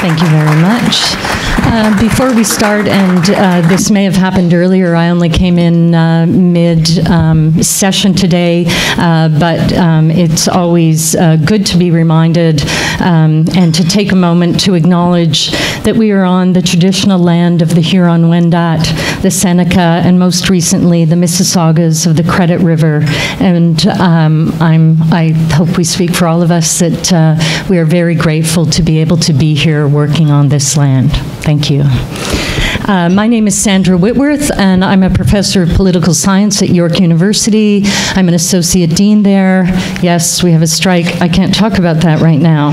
Thank you very much. Before we start, and this may have happened earlier, I only came in mid-session today, but it's always good to be reminded and to take a moment to acknowledge that we are on the traditional land of the Huron-Wendat, the Seneca, and most recently the Mississaugas of the Credit River. And I hope we speak for all of us that we are very grateful to be able to be here working on this land. Thank you. My name is Sandra Whitworth, and I'm a professor of political science at York University. I'm an associate dean there. Yes, we have a strike. I can't talk about that right now.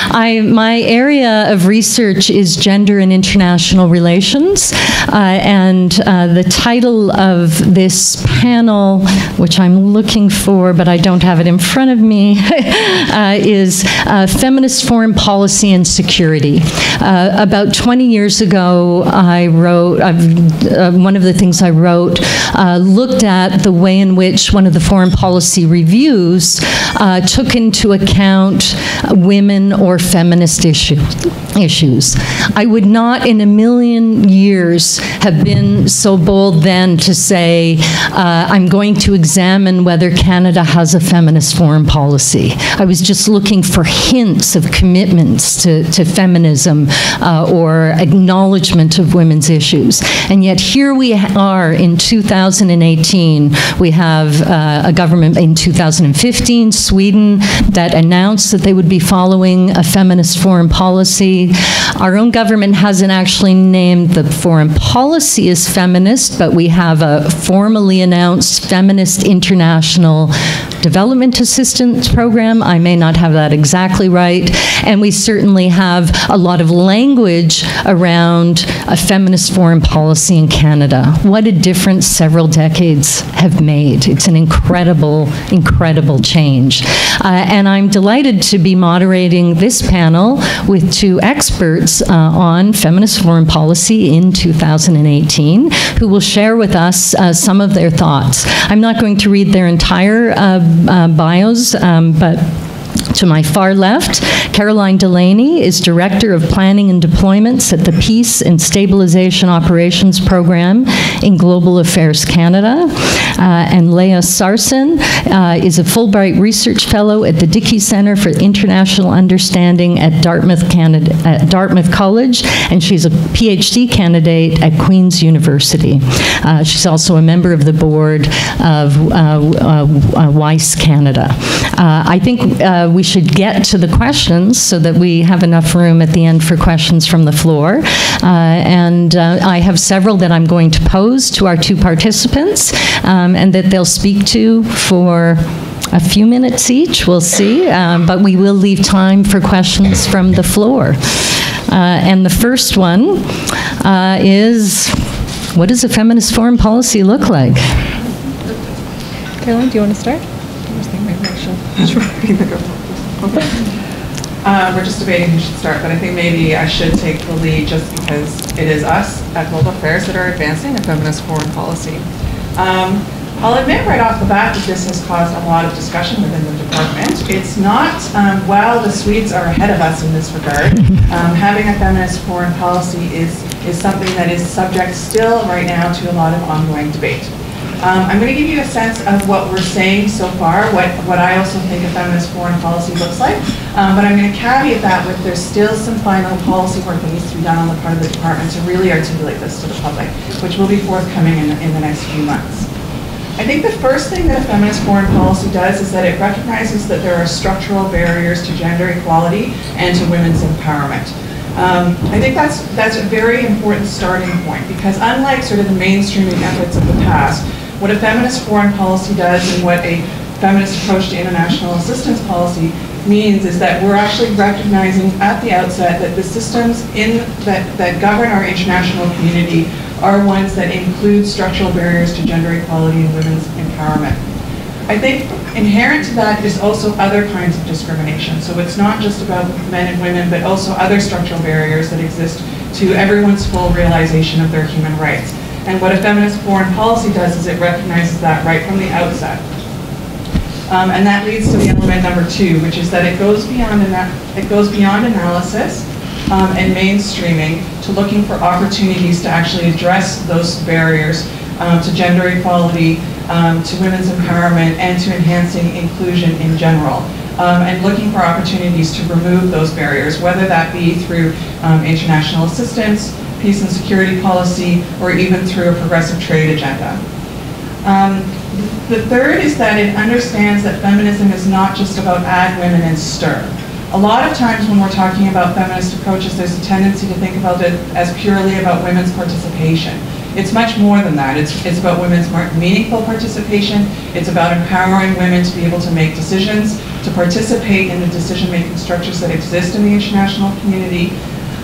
My area of research is gender and international relations, and the title of this panel, which I'm looking for, but I don't have it in front of me, is Feminist Foreign Policy and Security. About 20 years ago, I wrote, one of the things I wrote looked at the way in which one of the foreign policy reviews took into account women or feminist issues. I would not in a million years have been so bold then to say, I'm going to examine whether Canada has a feminist foreign policy. I was just looking for hints of commitments to feminism or acknowledgement of women's issues. And yet here we are in 2018. We have a government in 2015, Sweden, that announced that they would be following a feminist foreign policy. Our own government hasn't actually named the foreign policy as feminist, but we have a formally announced Feminist International Development Assistance Program. I may not have that exactly right. And we certainly have a lot of language around a feminist foreign policy in Canada. What a difference several decades have made. It's an incredible, incredible change. And I'm delighted to be moderating this panel with two experts on feminist foreign policy in 2018, who will share with us some of their thoughts. I'm not going to read their entire bios, but to my far left, Caroline Delany is Director of Planning and Deployments at the Peace and Stabilization Operations Program in Global Affairs Canada. And Leah Sarson is a Fulbright Research Fellow at the Dickey Center for International Understanding at Dartmouth College, and she's a PhD candidate at Queen's University. She's also a member of the board of WIIS Canada. I think we should get to the questions so that we have enough room at the end for questions from the floor. And I have several that I'm going to pose to our two participants and that they'll speak to for a few minutes each, we'll see, but we will leave time for questions from the floor. And the first one is, what does a feminist foreign policy look like? Caroline, do you want to start? We're just debating who should start, but I think maybe I should take the lead just because it is us at Global Affairs that are advancing a feminist foreign policy. I'll admit right off the bat that this has caused a lot of discussion within the department. It's not, while the Swedes are ahead of us in this regard, having a feminist foreign policy is something that is subject still right now to a lot of ongoing debate. I'm going to give you a sense of what we're saying so far, what I also think a feminist foreign policy looks like, but I'm going to caveat that with there's still some final policy work that needs to be done on the part of the department to really articulate this to the public, which will be forthcoming in the next few months. I think the first thing that a feminist foreign policy does is that it recognizes that there are structural barriers to gender equality and to women's empowerment. I think that's a very important starting point, because unlike sort of the mainstreaming efforts of the past, what a feminist foreign policy does and what a feminist approach to international assistance policy means is that we're actually recognizing at the outset that the systems that govern our international community are ones that include structural barriers to gender equality and women's empowerment. I think inherent to that is also other kinds of discrimination. So it's not just about men and women, but also other structural barriers that exist to everyone's full realization of their human rights. And what a feminist foreign policy does is it recognizes that right from the outset. And that leads to the element number 2, which is that it goes beyond analysis and mainstreaming to looking for opportunities to actually address those barriers to gender equality, to women's empowerment, and to enhancing inclusion in general. And looking for opportunities to remove those barriers, whether that be through international assistance, peace and security policy, or even through a progressive trade agenda. The third is that it understands that feminism is not just about add women and stir. A lot of times when we're talking about feminist approaches, there's a tendency to think about it as purely about women's participation. It's much more than that. It's about women's meaningful participation. It's about empowering women to be able to make decisions, to participate in the decision-making structures that exist in the international community,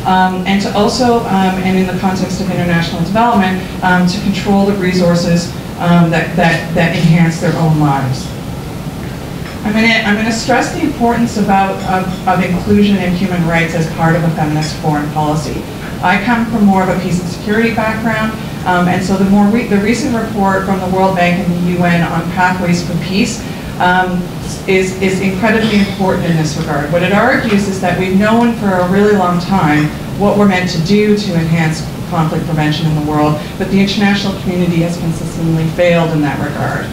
and to also, and in the context of international development, to control the resources that enhance their own lives. I'm going to stress the importance of inclusion and human rights as part of a feminist foreign policy. I come from more of a peace and security background, and so the recent report from the World Bank and the UN on pathways for peace is incredibly important in this regard. What it argues is that we've known for a really long time what we're meant to do to enhance conflict prevention in the world, but the international community has consistently failed in that regard.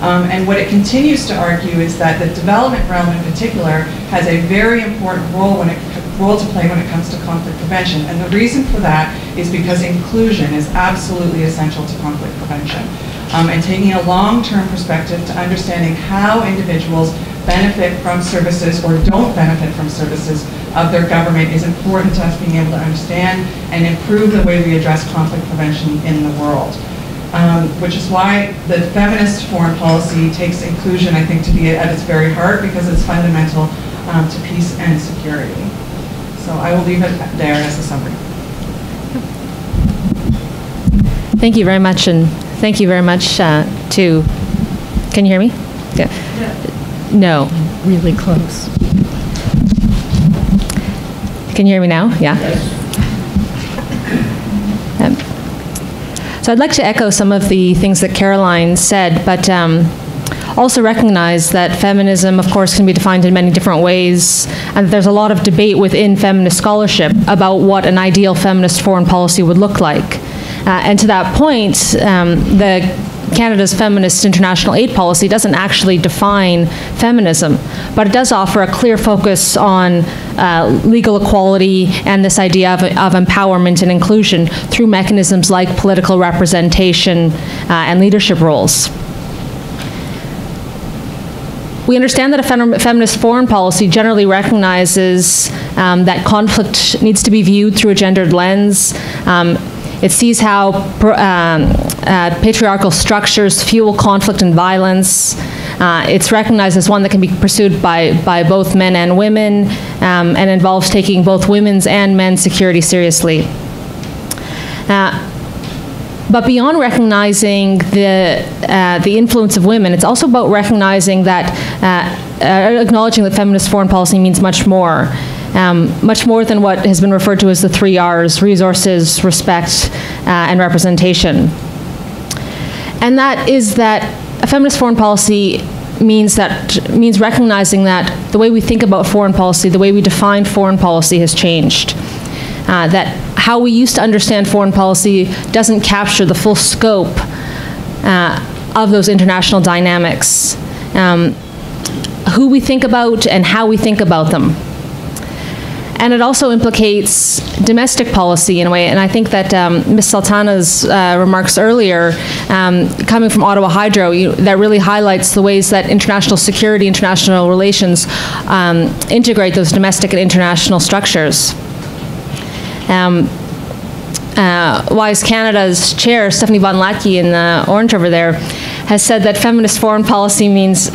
And what it continues to argue is that the development realm in particular has a very important role to play when it comes to conflict prevention. And the reason for that is because inclusion is absolutely essential to conflict prevention. And taking a long-term perspective to understanding how individuals benefit from services or don't benefit from services of their government is important to us being able to understand and improve the way we address conflict prevention in the world. Which is why the feminist foreign policy takes inclusion, I think, to be at its very heart, because it's fundamental to peace and security. So I will leave it there as a summary. Thank you very much, and thank you very much to, can you hear me? Yeah. No. Really close. Can you hear me now? Yeah. So I'd like to echo some of the things that Caroline said, but also recognize that feminism, of course, can be defined in many different ways, and there's a lot of debate within feminist scholarship about what an ideal feminist foreign policy would look like. And to that point, Canada's feminist international aid policy doesn't actually define feminism, but it does offer a clear focus on legal equality and this idea of empowerment and inclusion through mechanisms like political representation and leadership roles. We understand that a feminist foreign policy generally recognizes that conflict needs to be viewed through a gendered lens. It sees how patriarchal structures fuel conflict and violence. It's recognized as one that can be pursued by both men and women, and involves taking both women's and men's security seriously. But beyond recognizing the influence of women, it's also about recognizing that, acknowledging that feminist foreign policy means much more than what has been referred to as the 3 Rs: resources, respect, and representation. And that is that a feminist foreign policy means recognizing that the way we think about foreign policy, the way we define foreign policy has changed. That how we used to understand foreign policy doesn't capture the full scope of those international dynamics, who we think about and how we think about them. And it also implicates domestic policy in a way, and I think that Ms. Sultana's remarks earlier, coming from Ottawa Hydro, that really highlights the ways that international security, international relations integrate those domestic and international structures. WIIS Canada's chair, Stephanie Von Lackey in the orange over there, has said that feminist foreign policy means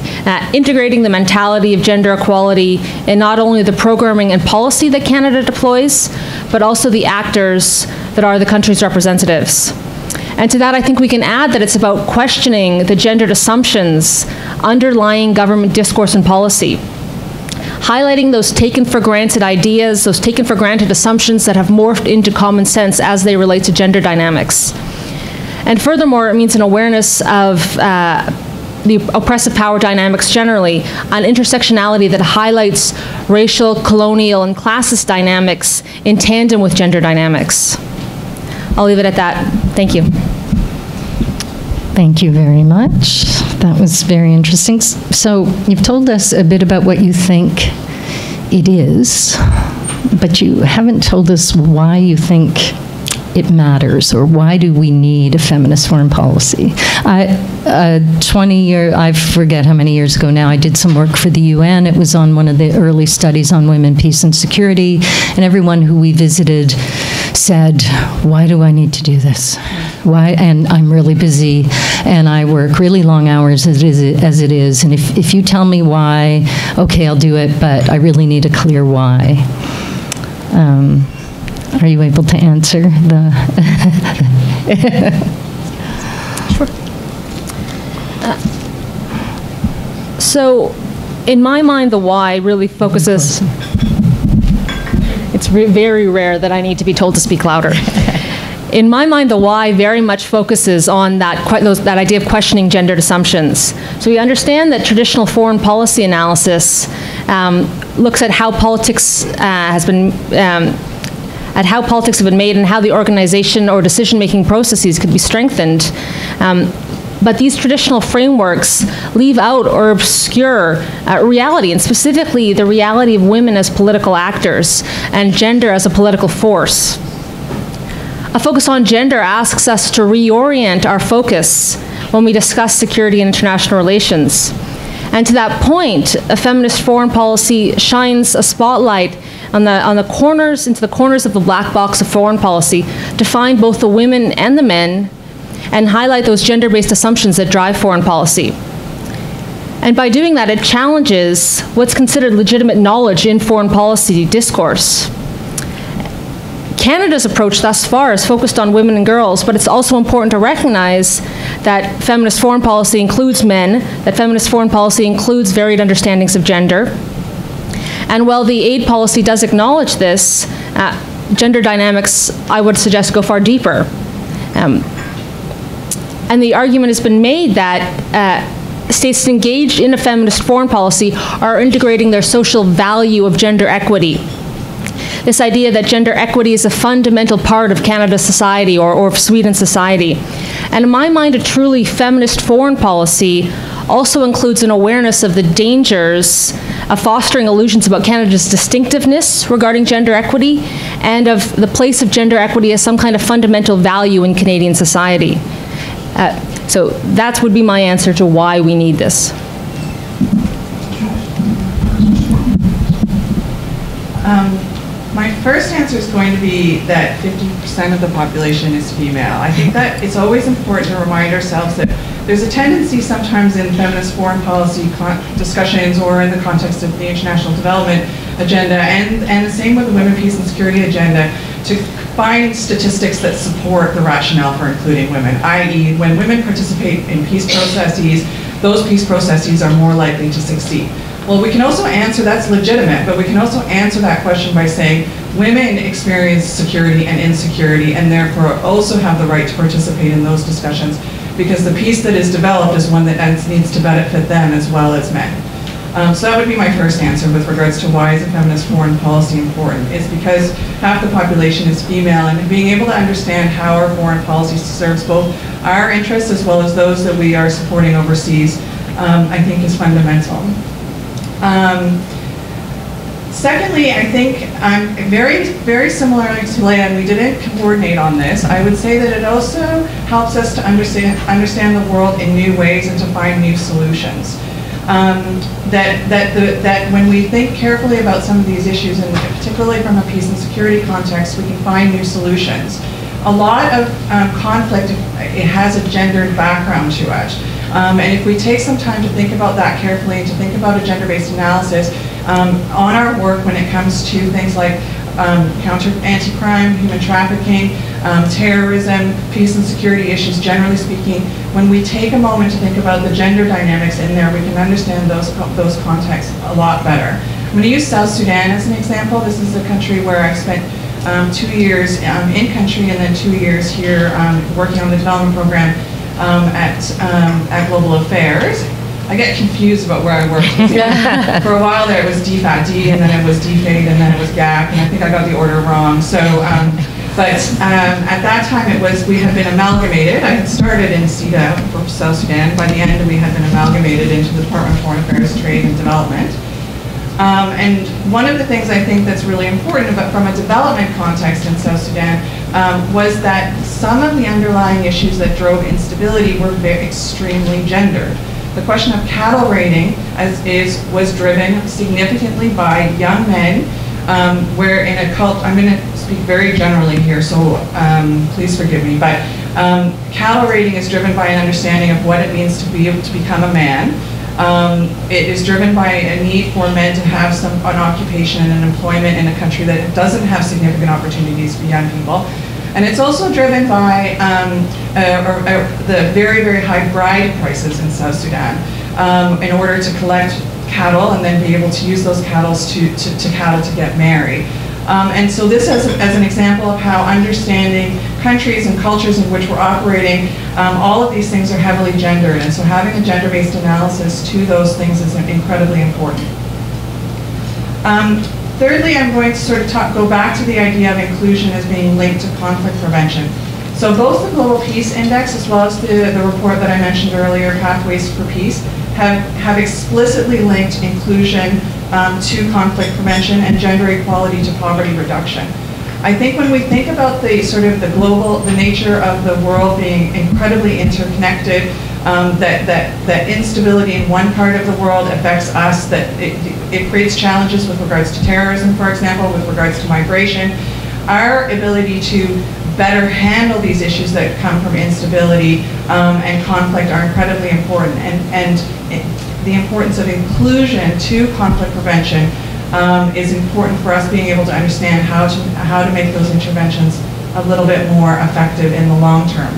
integrating the mentality of gender equality in not only the programming and policy that Canada deploys, but also the actors that are the country's representatives. And to that, I think we can add that it's about questioning the gendered assumptions underlying government discourse and policy, highlighting those taken for granted ideas, those taken for granted assumptions that have morphed into common sense as they relate to gender dynamics. And furthermore, it means an awareness of the oppressive power dynamics generally, an intersectionality that highlights racial, colonial, and classist dynamics in tandem with gender dynamics. I'll leave it at that. Thank you. Thank you very much. That was very interesting. So you've told us a bit about what you think it is, but you haven't told us why you think it matters, or why do we need a feminist foreign policy? 20 years, I forget how many years ago now, I did some work for the UN. It was on one of the early studies on women, peace, and security, and everyone who we visited said, why do I need to do this? Why? And I'm really busy, and I work really long hours as it is, and if you tell me why, okay, I'll do it, but I really need a clear why. Are you able to answer the... Sure. So, in my mind, the why really focuses... It's very rare that I need to be told to speak louder. In my mind, the why very much focuses on that idea of questioning gendered assumptions. So we understand that traditional foreign policy analysis looks at how politics have been made and how the organization or decision-making processes could be strengthened. But these traditional frameworks leave out or obscure reality, and specifically the reality of women as political actors and gender as a political force. A focus on gender asks us to reorient our focus when we discuss security and international relations. And to that point, a feminist foreign policy shines a spotlight on the corners, into the corners of the black box of foreign policy, to find both the women and the men, and highlight those gender-based assumptions that drive foreign policy. And by doing that, it challenges what's considered legitimate knowledge in foreign policy discourse. Canada's approach thus far is focused on women and girls, but it's also important to recognize that feminist foreign policy includes men, that feminist foreign policy includes varied understandings of gender. And while the aid policy does acknowledge this, gender dynamics, I would suggest, go far deeper. And the argument has been made that states engaged in a feminist foreign policy are integrating their social value of gender equity. This idea that gender equity is a fundamental part of Canada's society or of Sweden's society. And in my mind, a truly feminist foreign policy also includes an awareness of the dangers of fostering illusions about Canada's distinctiveness regarding gender equity, and of the place of gender equity as some kind of fundamental value in Canadian society. So that would be my answer to why we need this. My first answer is going to be that 50% of the population is female. I think that it's always important to remind ourselves that there's a tendency sometimes in feminist foreign policy discussions or in the context of the international development agenda, and the same with the women, peace, and security agenda, to find statistics that support the rationale for including women, i.e. when women participate in peace processes, those peace processes are more likely to succeed. Well, we can also answer, that's legitimate, but we can also answer that question by saying women experience security and insecurity, and therefore also have the right to participate in those discussions, because the peace that is developed is one that needs to benefit them as well as men. So that would be my first answer with regards to why is a feminist foreign policy important. It's because half the population is female, and being able to understand how our foreign policy serves both our interests as well as those that we are supporting overseas, I think is fundamental. Secondly, I think very similarly to Leah, and we didn't coordinate on this, I would say that it also helps us to understand the world in new ways and to find new solutions. That when we think carefully about some of these issues, and particularly from a peace and security context, we can find new solutions. A lot of conflict, it has a gendered background to it. And if we take some time to think about that carefully and to think about a gender-based analysis on our work when it comes to things like anti-crime, human trafficking, terrorism, peace and security issues, generally speaking, when we take a moment to think about the gender dynamics in there, we can understand those contexts a lot better. I'm going to use South Sudan as an example. This is a country where I've spent 2 years in country and then 2 years here working on the development program at Global Affairs. I get confused about where I worked. For a while there, it was DFAT-D, and then it was DFAT, and then it was GAC, and I think I got the order wrong. So, but at that time, we had been amalgamated. I had started in CEDA for South Sudan. By the end, we had been amalgamated into the Department of Foreign Affairs, Trade, and Development. And one of the things I think that's really important about, from a development context in South Sudan was that some of the underlying issues that drove instability were extremely gendered. The question of cattle raiding was driven significantly by young men, where in a cult, I'm going to speak very generally here, so please forgive me, but cattle raiding is driven by an understanding of what it means to become a man. It is driven by a need for men to have an occupation and an employment in a country that doesn't have significant opportunities for young people. And it's also driven by the very, very high bride prices in South Sudan in order to collect cattle and then be able to use those cattle to get married. And so this as an example of how understanding countries and cultures in which we're operating, all of these things are heavily gendered. And so having a gender-based analysis to those things is incredibly important. Thirdly, I'm going to sort of go back to the idea of inclusion as being linked to conflict prevention. So both the Global Peace Index as well as the report that I mentioned earlier, Pathways for Peace, have explicitly linked inclusion to conflict prevention and gender equality to poverty reduction. I think when we think about the nature of the world being incredibly interconnected, that instability in one part of the world affects us, that it creates challenges with regards to terrorism, for example, with regards to migration. Our ability to better handle these issues that come from instability and conflict are incredibly important. And the importance of inclusion to conflict prevention is important for us being able to understand how to make those interventions a little bit more effective in the long term.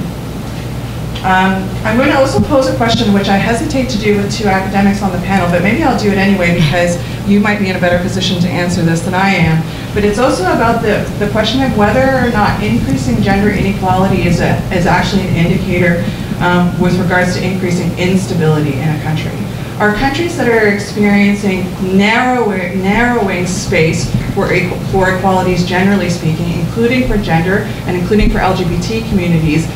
I'm going to also pose a question which I hesitate to do with two academics on the panel, but maybe I'll do it anyway because you might be in a better position to answer this than I am. But it's also about the question of whether or not increasing gender inequality is actually an indicator with regards to increasing instability in a country. Are countries that are experiencing narrowing space for equalities, generally speaking, including for gender and including for LGBT communities,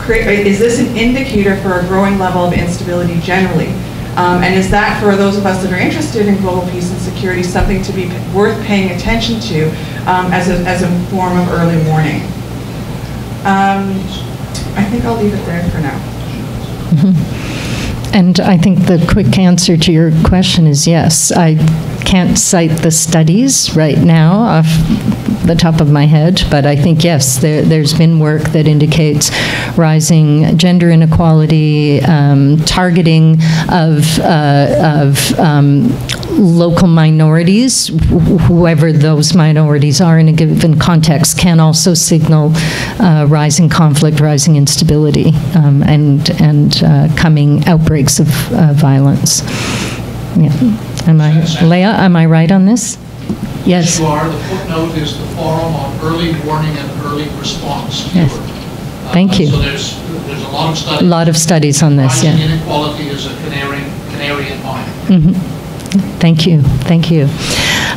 is this an indicator for a growing level of instability generally? And is that, for those of us that are interested in global peace and security, something to be worth paying attention to as a form of early warning? I think I'll leave it there for now. And I think the quick answer to your question is yes. I can't cite the studies right now off the top of my head, but I think, yes, there's been work that indicates rising gender inequality, targeting of local minorities, whoever those minorities are in a given context, can also signal rising conflict, rising instability, and coming outbreaks of violence. Yeah. Leah, am I right on this? Yes. You are. The footnote is the Forum on Early Warning and Early Response. Yes. Thank you. So there's a lot of studies. A lot of studies on this, rising yeah. Inequality is a canary in mine. Mm-hmm. Thank you. Thank you.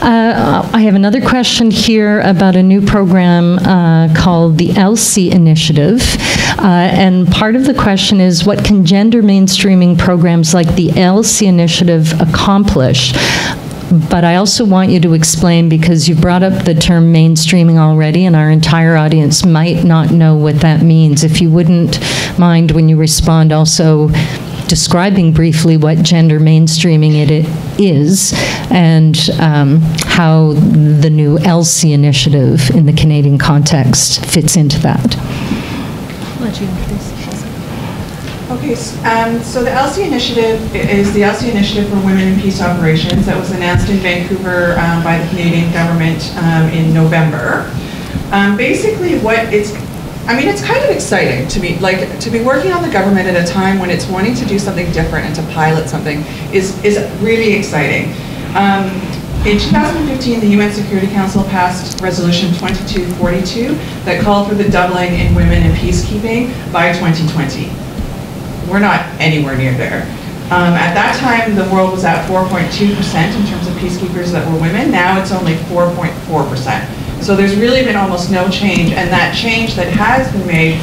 I have another question here about a new program called the Elsi Initiative. And part of the question is, what can gender mainstreaming programs like the Elsi Initiative accomplish? But I also want you to explain, because you brought up the term mainstreaming already, and our entire audience might not know what that means. If you wouldn't mind, when you respond, also describing briefly what gender mainstreaming it is and how the new Elsi Initiative in the Canadian context fits into that. I'll let you introduce. Okay, so the Elsi Initiative is the Elsi Initiative for Women in Peace Operations that was announced in Vancouver by the Canadian government in November. Basically it's kind of exciting to me, to be working on the government at a time when it's wanting to do something different and to pilot something is really exciting. In 2015, the UN Security Council passed Resolution 2242 that called for the doubling in women in peacekeeping by 2020. We're not anywhere near there. At that time, the world was at 4.2% in terms of peacekeepers that were women. Now it's only 4.4%. So there's really been almost no change, and that change that has been made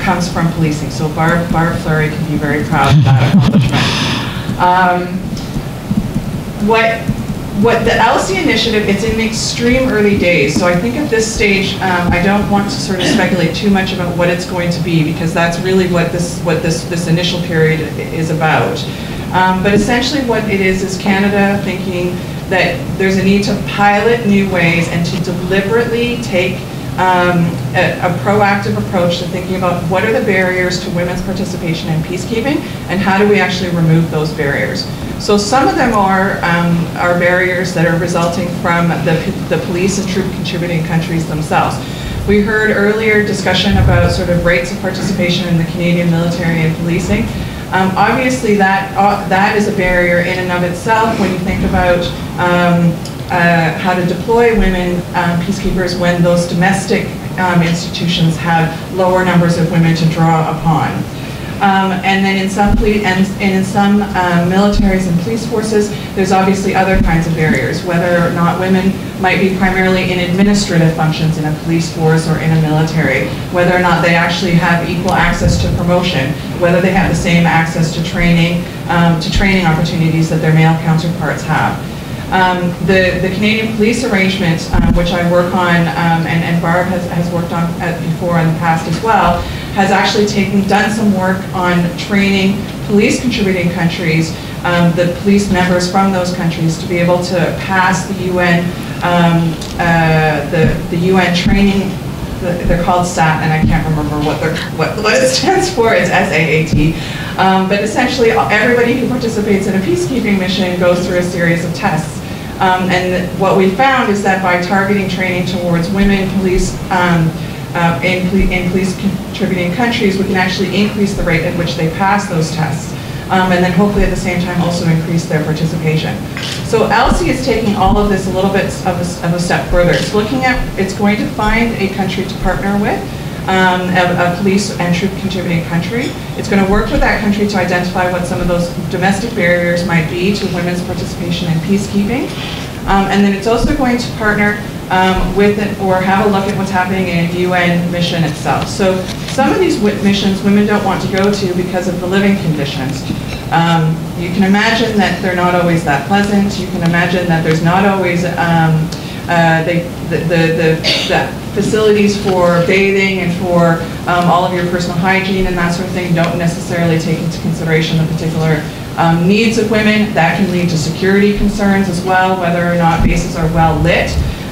comes from policing. So Barb Fleury can be very proud of that accomplishment. What the Elsi Initiative, it's in the extreme early days, so I think at this stage, I don't want to sort of speculate too much about what it's going to be, because that's really what this initial period is about. But essentially what it is Canada thinking that there's a need to pilot new ways and to deliberately take a proactive approach to thinking about what are the barriers to women's participation in peacekeeping and how do we actually remove those barriers. So some of them are barriers that are resulting from the police and troop contributing countries themselves. We heard earlier discussion about sort of rates of participation in the Canadian military and policing. Obviously that is a barrier in and of itself when you think about how to deploy women peacekeepers when those domestic institutions have lower numbers of women to draw upon. And then in some militaries and police forces, there's obviously other kinds of barriers, whether or not women might be primarily in administrative functions in a police force or in a military, whether or not they actually have equal access to promotion, whether they have the same access to training opportunities that their male counterparts have. The Canadian police arrangement, which I work on, and Barb has worked on before in the past as well, has actually done some work on training police contributing countries, the police members from those countries, to be able to pass the UN, the UN training. They're called SAT, and I can't remember what it stands for. It's SAAT. But essentially, everybody who participates in a peacekeeping mission goes through a series of tests. And what we found is that by targeting training towards women police in police contributing countries, we can actually increase the rate at which they pass those tests. And then hopefully at the same time also increase their participation. So Elsi is taking all of this a little bit of a step further. It's looking at, it's going to find a country to partner with, a police and troop contributing country. It's going to work with that country to identify what some of those domestic barriers might be to women's participation in peacekeeping. And then it's also going to partner with it or have a look at what's happening in a UN mission itself. So some of these missions women don't want to go to because of the living conditions. You can imagine that they're not always that pleasant. You can imagine that there's not always the facilities for bathing and for all of your personal hygiene and that sort of thing don't necessarily take into consideration the particular needs of women. That can lead to security concerns as well, whether or not bases are well lit,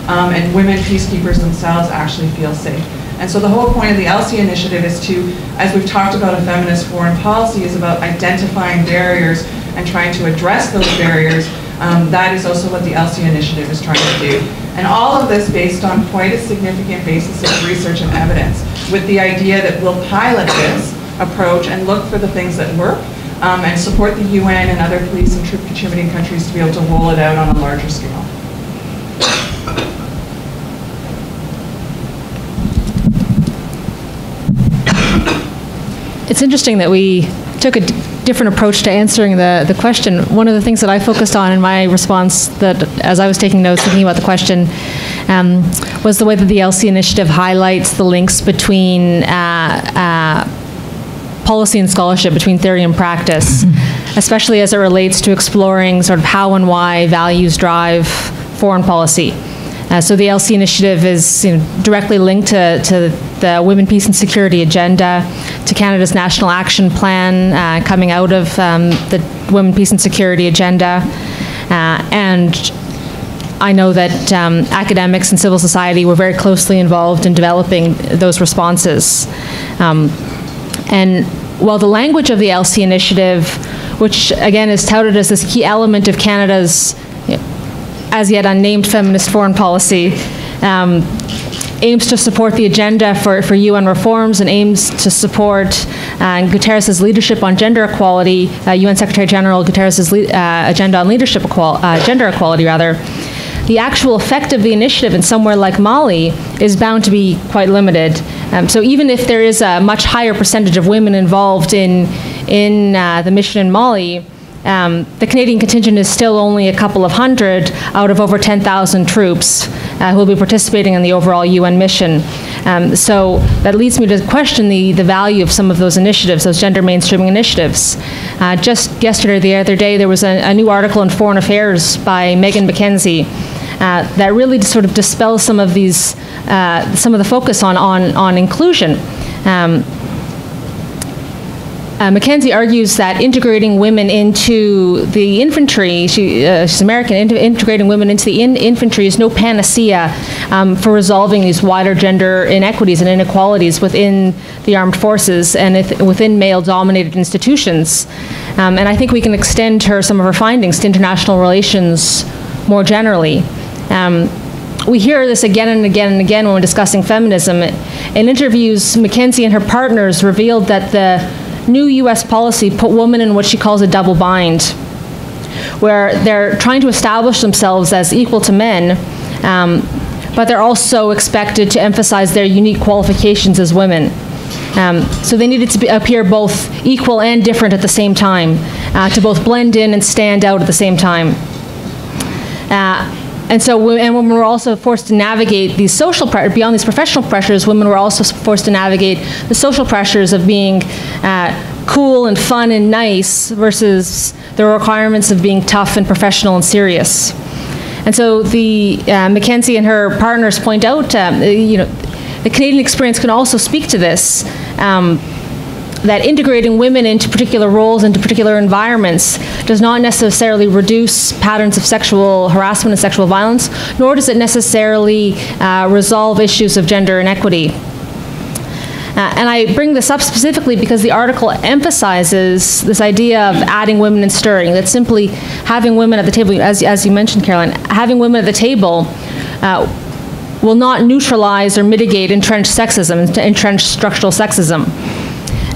and women peacekeepers themselves actually feel safe. And so the whole point of the Elsi Initiative is to, as we've talked about a feminist foreign policy, is about identifying barriers and trying to address those barriers. That is also what the Elsi Initiative is trying to do. And all of this based on quite a significant basis of research and evidence, with the idea that we'll pilot this approach and look for the things that work, and support the UN and other police and troop contributing countries to be able to roll it out on a larger scale. It's interesting that we took a different approach to answering the question. One of the things that I focused on in my response, that as I was taking notes thinking about the question, was the way that the Elsi Initiative highlights the links between policy and scholarship, between theory and practice, especially as it relates to exploring sort of how and why values drive foreign policy. So the Elsi Initiative is directly linked to the Women, Peace and Security agenda, to Canada's National Action Plan coming out of the Women, Peace and Security agenda. And I know that academics and civil society were very closely involved in developing those responses. And while the language of the Elsi Initiative, which again is touted as this key element of Canada's as yet unnamed feminist foreign policy, aims to support the agenda for UN reforms and aims to support Guterres' leadership on gender equality, UN Secretary General Guterres' agenda on leadership gender equality, rather. The actual effect of the initiative in somewhere like Mali is bound to be quite limited. So even if there is a much higher percentage of women involved in the mission in Mali, the Canadian contingent is still only a couple of hundred out of over 10,000 troops who will be participating in the overall UN mission. So that leads me to question the value of some of those initiatives, those gender mainstreaming initiatives. Just yesterday or the other day, there was a new article in Foreign Affairs by McKenzie that really sort of dispels some of these, some of the focus on inclusion. McKenzie argues that integrating women into the infantry, she's American, integrating women into the infantry is no panacea for resolving these wider gender inequities and inequalities within the armed forces and within male-dominated institutions. And I think we can extend some of her findings to international relations more generally. We hear this again and again and again when we're discussing feminism. In interviews, McKenzie and her partners revealed that the new U.S. policy put women in what she calls a double bind, where they're trying to establish themselves as equal to men, but they're also expected to emphasize their unique qualifications as women. So they needed to appear both equal and different at the same time, to both blend in and stand out at the same time. And so women were also forced to navigate these social pressures, beyond these professional pressures, women were also forced to navigate the social pressures of being cool and fun and nice versus the requirements of being tough and professional and serious. And so McKenzie and her partners point out, the Canadian experience can also speak to this, that integrating women into particular roles, into particular environments, does not necessarily reduce patterns of sexual harassment and sexual violence, nor does it necessarily resolve issues of gender inequity. And I bring this up specifically because the article emphasizes this idea of adding women and stirring, that simply having women at the table, as you mentioned, Caroline, having women at the table will not neutralize or mitigate entrenched sexism, entrenched structural sexism.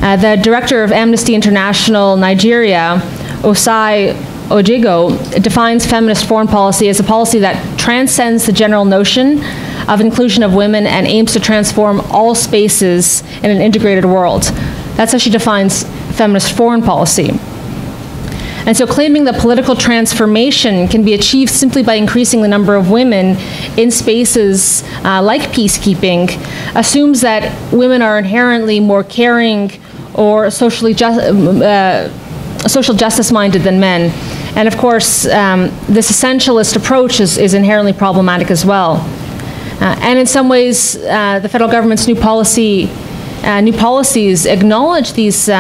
The director of Amnesty International Nigeria, Osai Ojigo, defines feminist foreign policy as a policy that transcends the general notion of inclusion of women and aims to transform all spaces in an integrated world. That's how she defines feminist foreign policy. And so claiming that political transformation can be achieved simply by increasing the number of women in spaces like peacekeeping assumes that women are inherently more caring or social justice-minded than men. And of course, this essentialist approach is inherently problematic as well. And in some ways, the federal government's new policies acknowledge these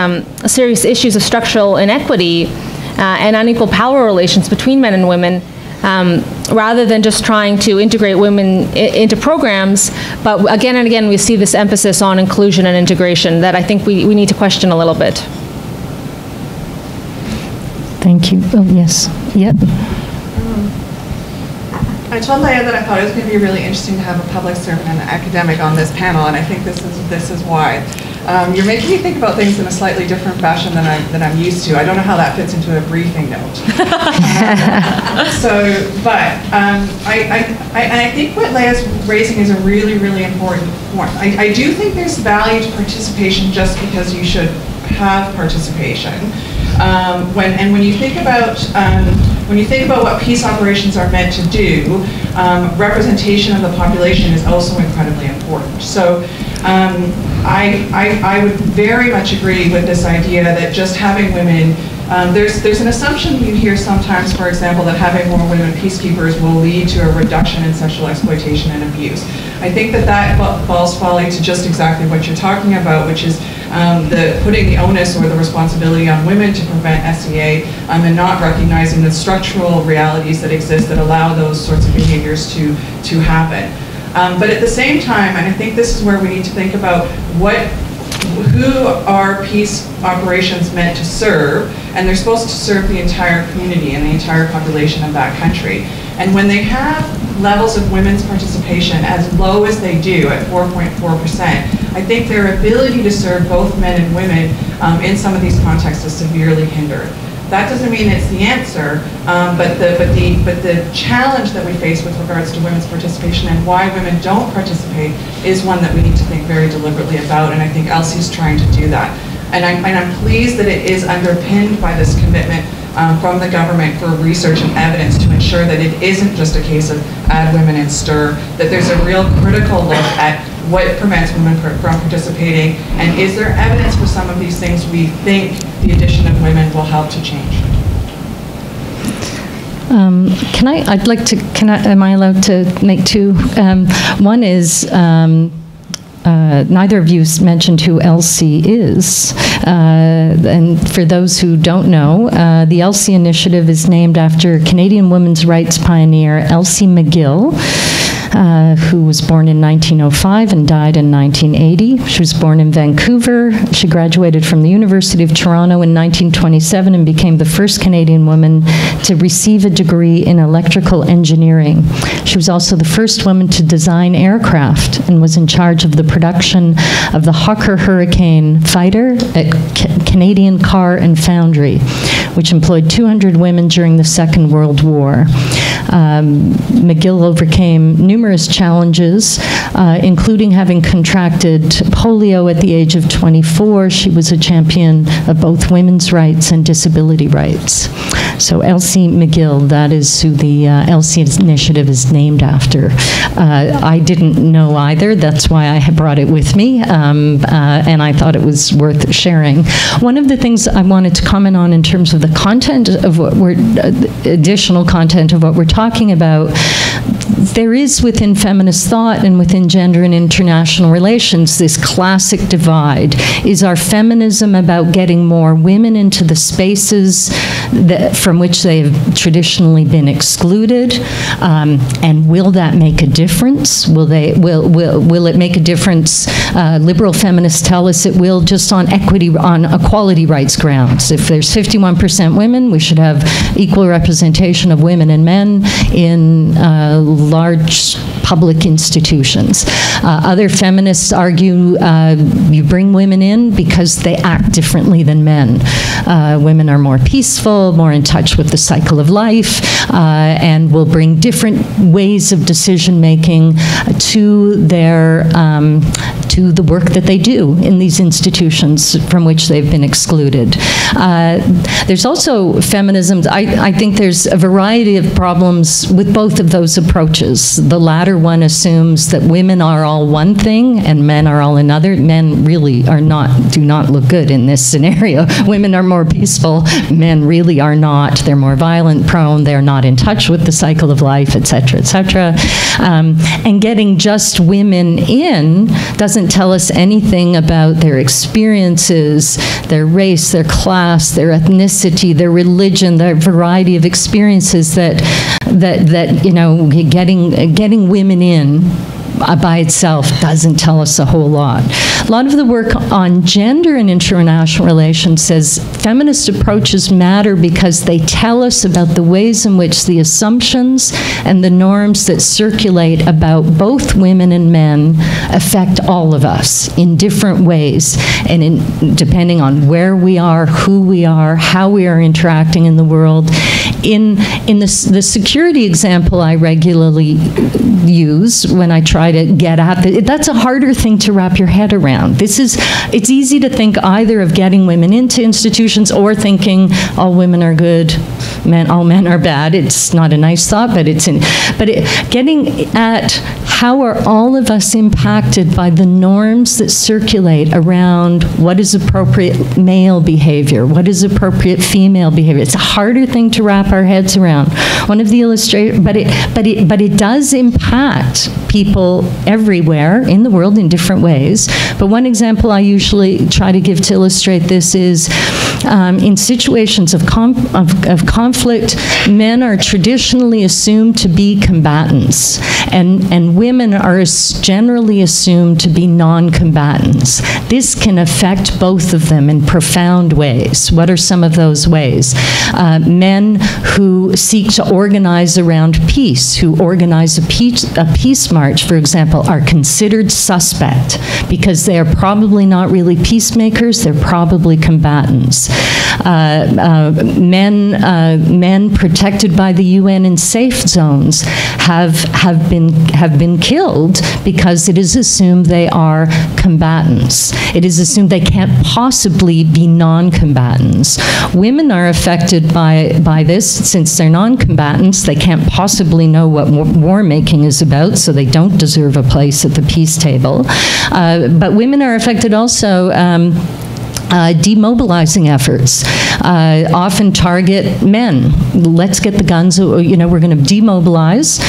serious issues of structural inequity and unequal power relations between men and women, rather than just trying to integrate women into programs. But again and again, we see this emphasis on inclusion and integration that I think we need to question a little bit. Thank you. Oh, yes. Yep. I told Leah that I thought it was going to be really interesting to have a public servant and an academic on this panel, and I think this is why. You're making me think about things in a slightly different fashion than I'm used to. I don't know how that fits into a briefing note. I think what Leah's raising is a really, really important point. I do think there's value to participation just because you should have participation. When you think about what peace operations are meant to do, representation of the population is also incredibly important. So I would very much agree with this idea that just having women, there's an assumption you hear sometimes, for example, that having more women peacekeepers will lead to a reduction in sexual exploitation and abuse. I think that falls folly to just exactly what you're talking about, which is putting the onus or the responsibility on women to prevent SEA and not recognizing the structural realities that exist that allow those sorts of behaviors to happen. But at the same time, and I think this is where we need to think about who are peace operations meant to serve, and they're supposed to serve the entire community and the entire population of that country. And when they have levels of women's participation as low as they do at 4.4%, I think their ability to serve both men and women in some of these contexts is severely hindered. That doesn't mean it's the answer, but the challenge that we face with regards to women's participation and why women don't participate is one that we need to think very deliberately about, and I think Elsi's trying to do that. And I'm pleased that it is underpinned by this commitment from the government for research and evidence to ensure that it isn't just a case of add women and stir, that there's a real critical look at what prevents women from participating, and is there evidence for some of these things we think the addition of women will help to change? Am I allowed to make two? One is, neither of you mentioned who Elsi is. And for those who don't know, the Elsi Initiative is named after Canadian women's rights pioneer Elsie McGill, who was born in 1905 and died in 1980. She was born in Vancouver. She graduated from the University of Toronto in 1927 and became the first Canadian woman to receive a degree in electrical engineering. She was also the first woman to design aircraft and was in charge of the production of the Hawker Hurricane fighter at Canadian Car and Foundry, which employed 200 women during the Second World War. McGill overcame numerous challenges, including having contracted polio at the age of 24. She was a champion of both women's rights and disability rights. So Elsi McGill, that is who the Elsi Initiative is named after. I didn't know either. That's why I had brought it with me, and I thought it was worth sharing. One of the things I wanted to comment on in terms of the content of what we're, additional content of what we're talking about, there is within feminist thought and within gender and international relations this classic divide. Is our feminism about getting more women into the spaces that, from which they have traditionally been excluded? And will that make a difference? Will it make a difference? Liberal feminists tell us it will, just on equality rights grounds. If there's 51% women, we should have equal representation of women and men in large public institutions. Other feminists argue you bring women in because they act differently than men. Women are more peaceful, more in touch with the cycle of life, and will bring different ways of decision making to their to the work that they do in these institutions from which they've been excluded. There's also feminism. I think there's a variety of problems with both of those approaches. The latter one assumes that women are all one thing and men are all another. Men really do not look good in this scenario. Women are more peaceful. Men really are not. They're more violent prone. They're not in touch with the cycle of life, et cetera, et cetera. And getting just women in doesn't tell us anything about their experiences, their race, their class, their ethnicity, their religion, their variety of experiences that you know, getting women in by itself doesn't tell us a whole lot. A lot of the work on gender and international relations says feminist approaches matter because they tell us about the ways in which the assumptions and the norms that circulate about both women and men affect all of us in different ways, and depending on where we are, who we are, how we are interacting in the world. In the security example I regularly use when I try to get at it, that's a harder thing to wrap your head around. It's easy to think either of getting women into institutions or thinking all women are good, all men are bad. It's not a nice thought, but getting at how are all of us impacted by the norms that circulate around what is appropriate male behavior, what is appropriate female behavior. It's a harder thing to wrap our heads around. One of the illustrations, but it does impact people everywhere in the world in different ways. But one example I usually try to give to illustrate this is in situations of conflict, men are traditionally assumed to be combatants, and women are generally assumed to be non-combatants. This can affect both of them in profound ways. What are some of those ways? Men who seek to organize around peace, who organize a peace march, for example, are considered suspect because they are probably not really peacemakers, they're probably combatants. Men protected by the UN in safe zones have been killed because it is assumed they are combatants. It is assumed they can't possibly be non-combatants. Women are affected by this since they're non-combatants. They can't possibly know what war making is about, so they don't deserve a place at the peace table. But women are affected also. Demobilizing efforts often target men. Let's get the guns, you know, we're going to demobilize,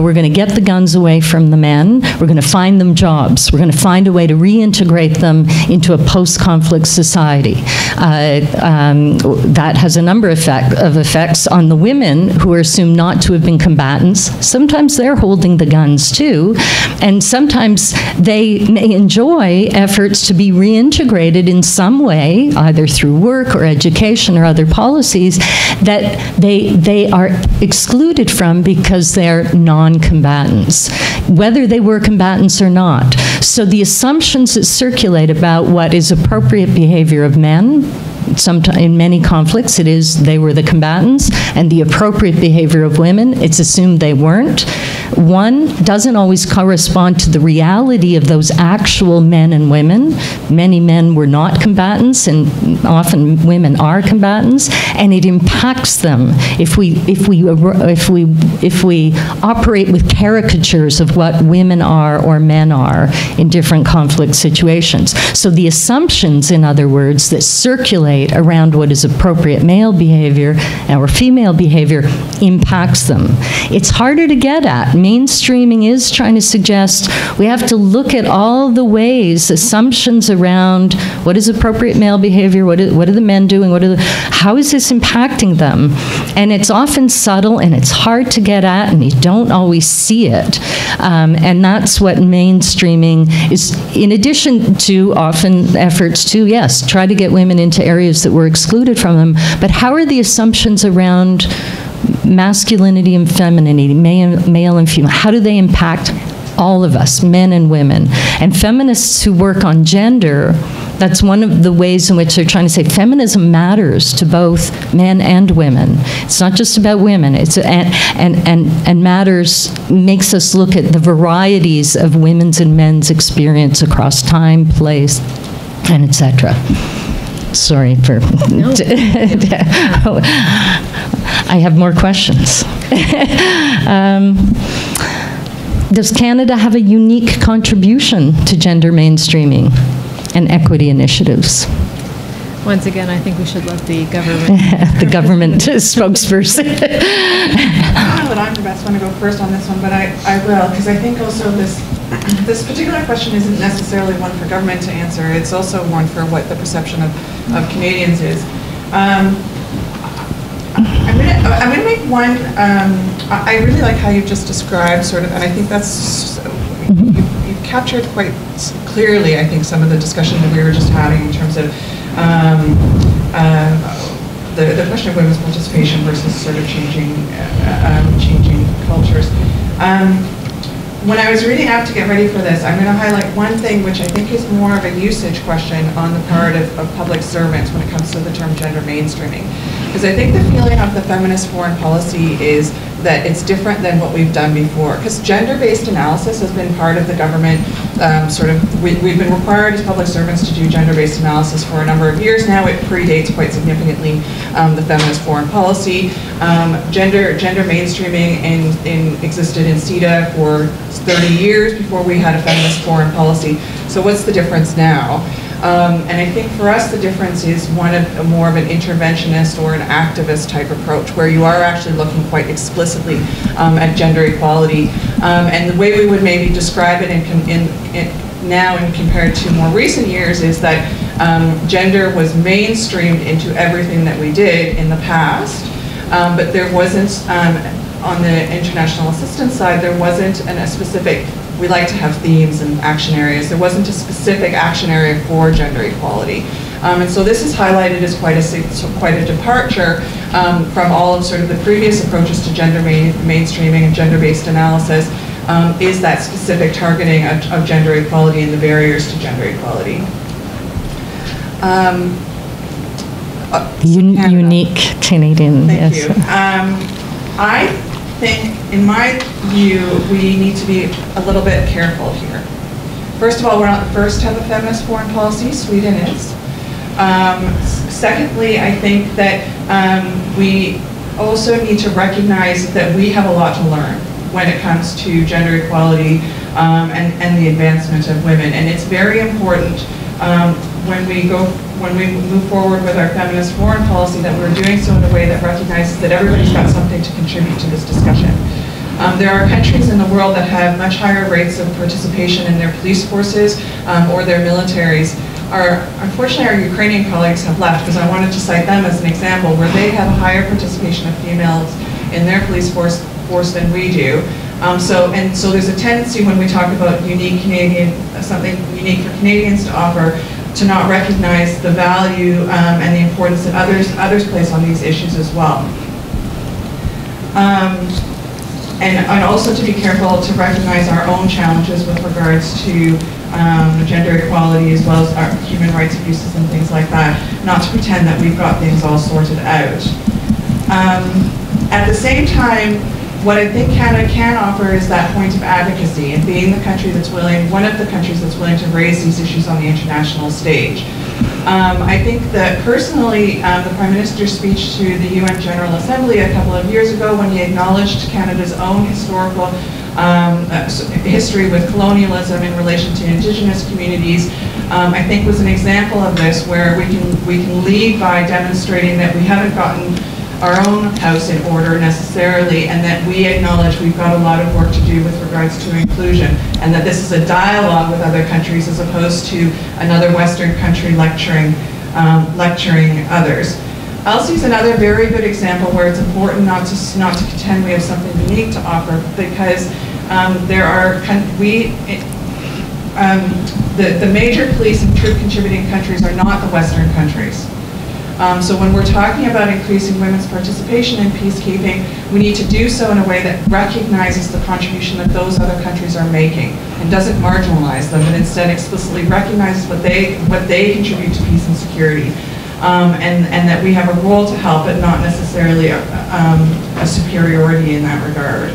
we're going to get the guns away from the men, we're going to find them jobs, we're going to find a way to reintegrate them into a post-conflict society. That has a number of effects on the women who are assumed not to have been combatants. Sometimes they're holding the guns too, and sometimes they may enjoy efforts to be reintegrated in some way, either through work or education or other policies, that they are excluded from because they're non-combatants, whether they were combatants or not. So the assumptions that circulate about what is appropriate behavior of men, sometimes in many conflicts it is they were the combatants, and the appropriate behavior of women, it's assumed they weren't. One doesn't always correspond to the reality of those actual men and women. Many men were not combatants, and often women are combatants, and it impacts them if we operate with caricatures of what women are or men are in different conflict situations. So the assumptions, in other words, that circulate around what is appropriate male behavior or female behavior impacts them. It's harder to get at. Mainstreaming is trying to suggest we have to look at all the ways, assumptions around what is appropriate male behavior, what are the men doing, how is this impacting them? And it's often subtle and it's hard to get at, and you don't always see it. And that's what mainstreaming is, in addition to often efforts to, yes, try to get women into areas that were excluded from them, but how are the assumptions around masculinity and femininity, male and female, how do they impact all of us, men and women? And feminists who work on gender, that's one of the ways in which they're trying to say feminism matters to both men and women. It's not just about women. It's and matters, makes us look at the varieties of women's and men's experience across time, place, and etc. Sorry for... No. I have more questions. Does Canada have a unique contribution to gender mainstreaming and equity initiatives? Once again, I think we should let the government... the government spokesperson. I don't know that I'm the best one to go first on this one, but I will, because I think also this particular question isn't necessarily one for government to answer. It's also one for what the perception of Canadians is. I'm going to make one, I really like how you've just described sort of, and I think that's, you've captured quite clearly, I think, some of the discussion that we were just having in terms of the question of women's participation versus sort of changing cultures. When I was reading up to get ready for this, I'm going to highlight one thing which I think is more of a usage question on the part of public servants when it comes to the term gender mainstreaming. Because I think the feeling of the feminist foreign policy is that it's different than what we've done before. Because gender-based analysis has been part of the government, we've been required as public servants to do gender-based analysis for a number of years now. It predates quite significantly the feminist foreign policy. Gender mainstreaming existed in CETA for 30 years before we had a feminist foreign policy. So what's the difference now? And I think for us the difference is one of more of an interventionist or an activist type approach, where you are actually looking quite explicitly at gender equality. And the way we would maybe describe it now and compared to more recent years is that gender was mainstreamed into everything that we did in the past, but there wasn't, on the international assistance side, there wasn't a specific, we like to have themes and action areas. There wasn't a specific action area for gender equality. And so this is highlighted as quite a departure from all of sort of the previous approaches to gender mainstreaming and gender-based analysis, is that specific targeting of gender equality and the barriers to gender equality. unique Canadian. Thank yes. you. I think, in my view, we need to be a little bit careful here. First of all, we're not the first to have a feminist foreign policy. Sweden is. Secondly, I think that we also need to recognize that we have a lot to learn when it comes to gender equality and the advancement of women. And it's very important when we move forward with our feminist foreign policy that we're doing so in a way that recognizes that everybody's got something to contribute to this discussion. There are countries in the world that have much higher rates of participation in their police forces or their militaries. Unfortunately, our Ukrainian colleagues have left, because I wanted to cite them as an example where they have a higher participation of females in their police force than we do. So there's a tendency when we talk about unique Canadian, something unique for Canadians to offer, to not recognize the value and the importance that others place on these issues as well. And also to be careful to recognize our own challenges with regards to gender equality as well as our human rights abuses and things like that, not to pretend that we've got things all sorted out. At the same time, what I think Canada can offer is that point of advocacy and being the country that's willing, one of the countries that's willing to raise these issues on the international stage. I think that personally, the Prime Minister's speech to the UN General Assembly a couple of years ago, when he acknowledged Canada's own historical history with colonialism in relation to Indigenous communities, I think was an example of this, where we can lead by demonstrating that we haven't gotten our own house in order necessarily, and that we acknowledge we've got a lot of work to do with regards to inclusion, and that this is a dialogue with other countries as opposed to another Western country lecturing others. Elsi's another very good example where it's important not to pretend we have something unique to offer, because the major police and troop contributing countries are not the Western countries. So when we're talking about increasing women's participation in peacekeeping, we need to do so in a way that recognizes the contribution that those other countries are making and doesn't marginalize them, but instead explicitly recognizes what they contribute to peace and security, and that we have a role to help, but not necessarily a superiority in that regard.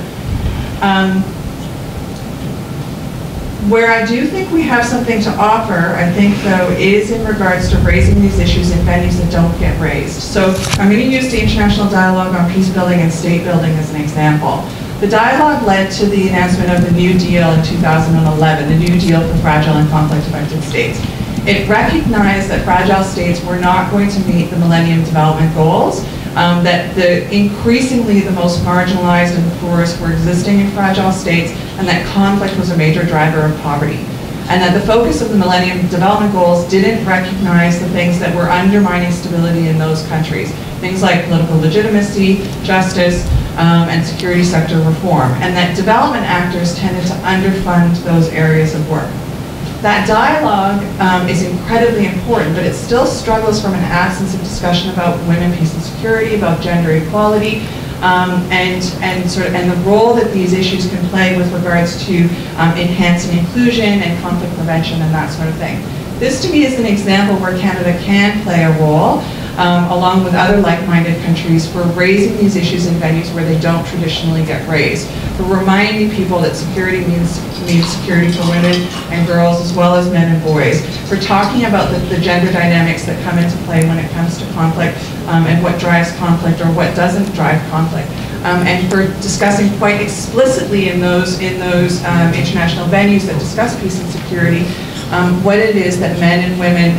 Where I do think we have something to offer, I think, though, is in regards to raising these issues in venues that don't get raised. So I'm going to use the International Dialogue on Peace Building and State Building as an example. The dialogue led to the announcement of the New Deal in 2011, the New Deal for Fragile and Conflict-Affected States. It recognized that fragile states were not going to meet the Millennium Development Goals, that increasingly the most marginalized and the poorest were existing in fragile states, and that conflict was a major driver of poverty. And that the focus of the Millennium Development Goals didn't recognize the things that were undermining stability in those countries. Things like political legitimacy, justice, and security sector reform. And that development actors tended to underfund those areas of work. That dialogue is incredibly important, but it still struggles from an absence of discussion about women, peace and security, about gender equality, and the role that these issues can play with regards to enhancing inclusion and conflict prevention and that sort of thing. This, to me, is an example where Canada can play a role, along with other like-minded countries, for raising these issues in venues where they don't traditionally get raised, for reminding people that security means security for women and girls as well as men and boys, for talking about the gender dynamics that come into play when it comes to conflict, and what drives conflict or what doesn't drive conflict, and for discussing quite explicitly in those international venues that discuss peace and security what it is that men and women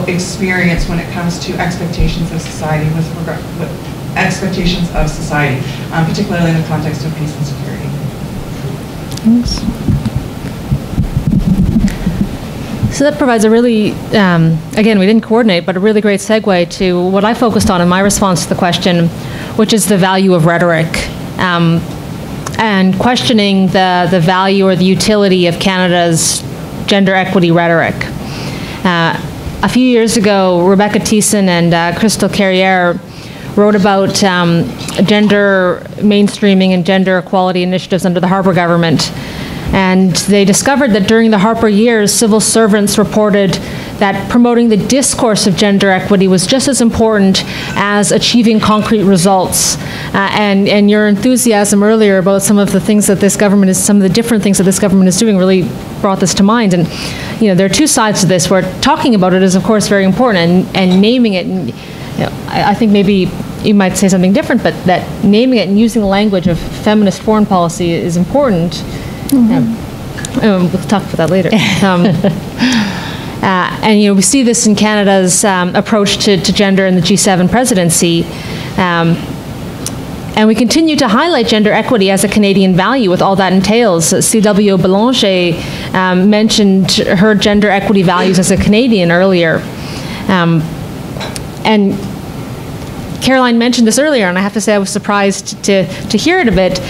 experience when it comes to expectations of society, particularly in the context of peace and security. Thanks. So that provides a really, again, we didn't coordinate, but a really great segue to what I focused on in my response to the question, which is the value of rhetoric, and questioning the value or the utility of Canada's gender equity rhetoric. A few years ago, Rebecca Thiessen and Crystal Carriere wrote about gender mainstreaming and gender equality initiatives under the Harper government. And they discovered that during the Harper years, civil servants reported that promoting the discourse of gender equity was just as important as achieving concrete results. And your enthusiasm earlier about some of the things that this government is, some of the different things that this government is doing really brought this to mind. And there are two sides to this, where talking about it is of course very important, and naming it, and I think maybe you might say something different, but that naming it and using the language of feminist foreign policy is important. Mm-hmm. We'll talk about that later. And we see this in Canada's approach to gender in the G7 presidency. And we continue to highlight gender equity as a Canadian value with all that entails. C.W. Belanger mentioned her gender equity values as a Canadian earlier. And Caroline mentioned this earlier, and I have to say I was surprised to hear it a bit.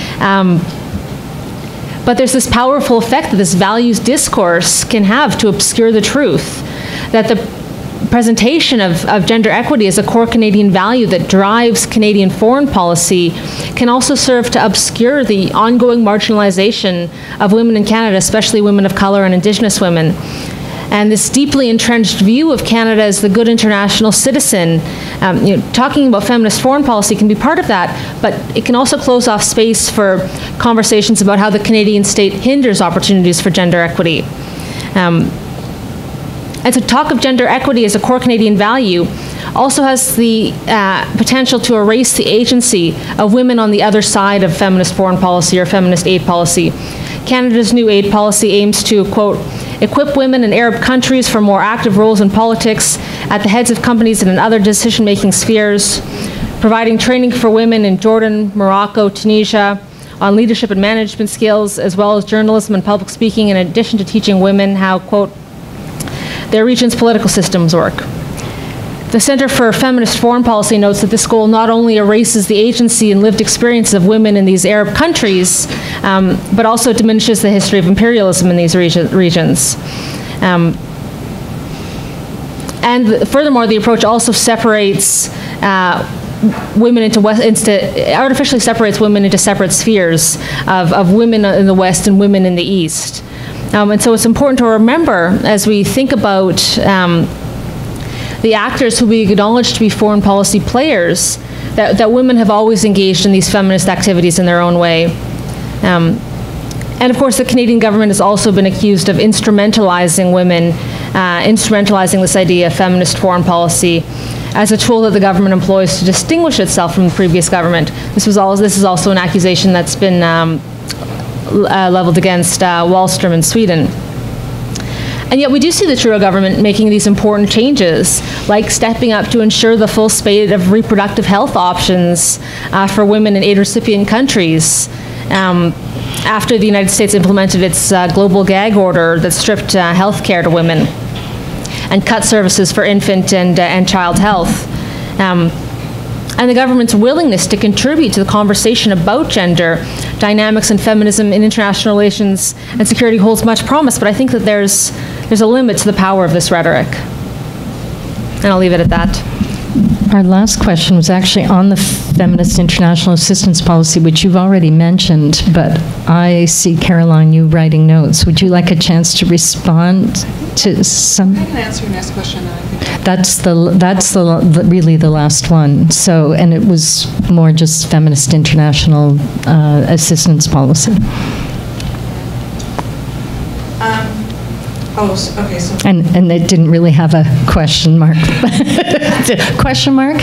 But there's this powerful effect that this values discourse can have to obscure the truth, that the presentation of gender equity as a core Canadian value that drives Canadian foreign policy can also serve to obscure the ongoing marginalization of women in Canada, especially women of color and Indigenous women. And this deeply entrenched view of Canada as the good international citizen, talking about feminist foreign policy can be part of that, but it can also close off space for conversations about how the Canadian state hinders opportunities for gender equity. And so talk of gender equity as a core Canadian value also has the potential to erase the agency of women on the other side of feminist foreign policy or feminist aid policy. Canada's new aid policy aims to, quote, equip women in Arab countries for more active roles in politics, at the heads of companies and in other decision-making spheres, providing training for women in Jordan, Morocco, Tunisia, on leadership and management skills, as well as journalism and public speaking, in addition to teaching women how, quote, their region's political systems work. The Centre for Feminist Foreign Policy notes that this goal not only erases the agency and lived experiences of women in these Arab countries, but also diminishes the history of imperialism in these regions. And furthermore, the approach also separates women artificially separates women into separate spheres of women in the West and women in the East. And so it's important to remember as we think about the actors who we acknowledge to be foreign policy players, that women have always engaged in these feminist activities in their own way. And of course, the Canadian government has also been accused of instrumentalizing women, instrumentalizing this idea of feminist foreign policy as a tool that the government employs to distinguish itself from the previous government. This is also an accusation that's been leveled against Wallström in Sweden. And yet we do see the Trudeau government making these important changes, like stepping up to ensure the full spate of reproductive health options for women in aid recipient countries, after the United States implemented its global gag order that stripped health care to women and cut services for infant and child health. And the government's willingness to contribute to the conversation about gender dynamics and feminism in international relations and security holds much promise, but I think that there's a limit to the power of this rhetoric. And I'll leave it at that. Our last question was actually on the feminist international assistance policy, which you've already mentioned, but I see, Caroline, you writing notes. Would you like a chance to respond to some? I can answer your next question. That's really the last one. So, and it was more just feminist international assistance policy. Okay, so. And it didn't really have a question mark. Question mark?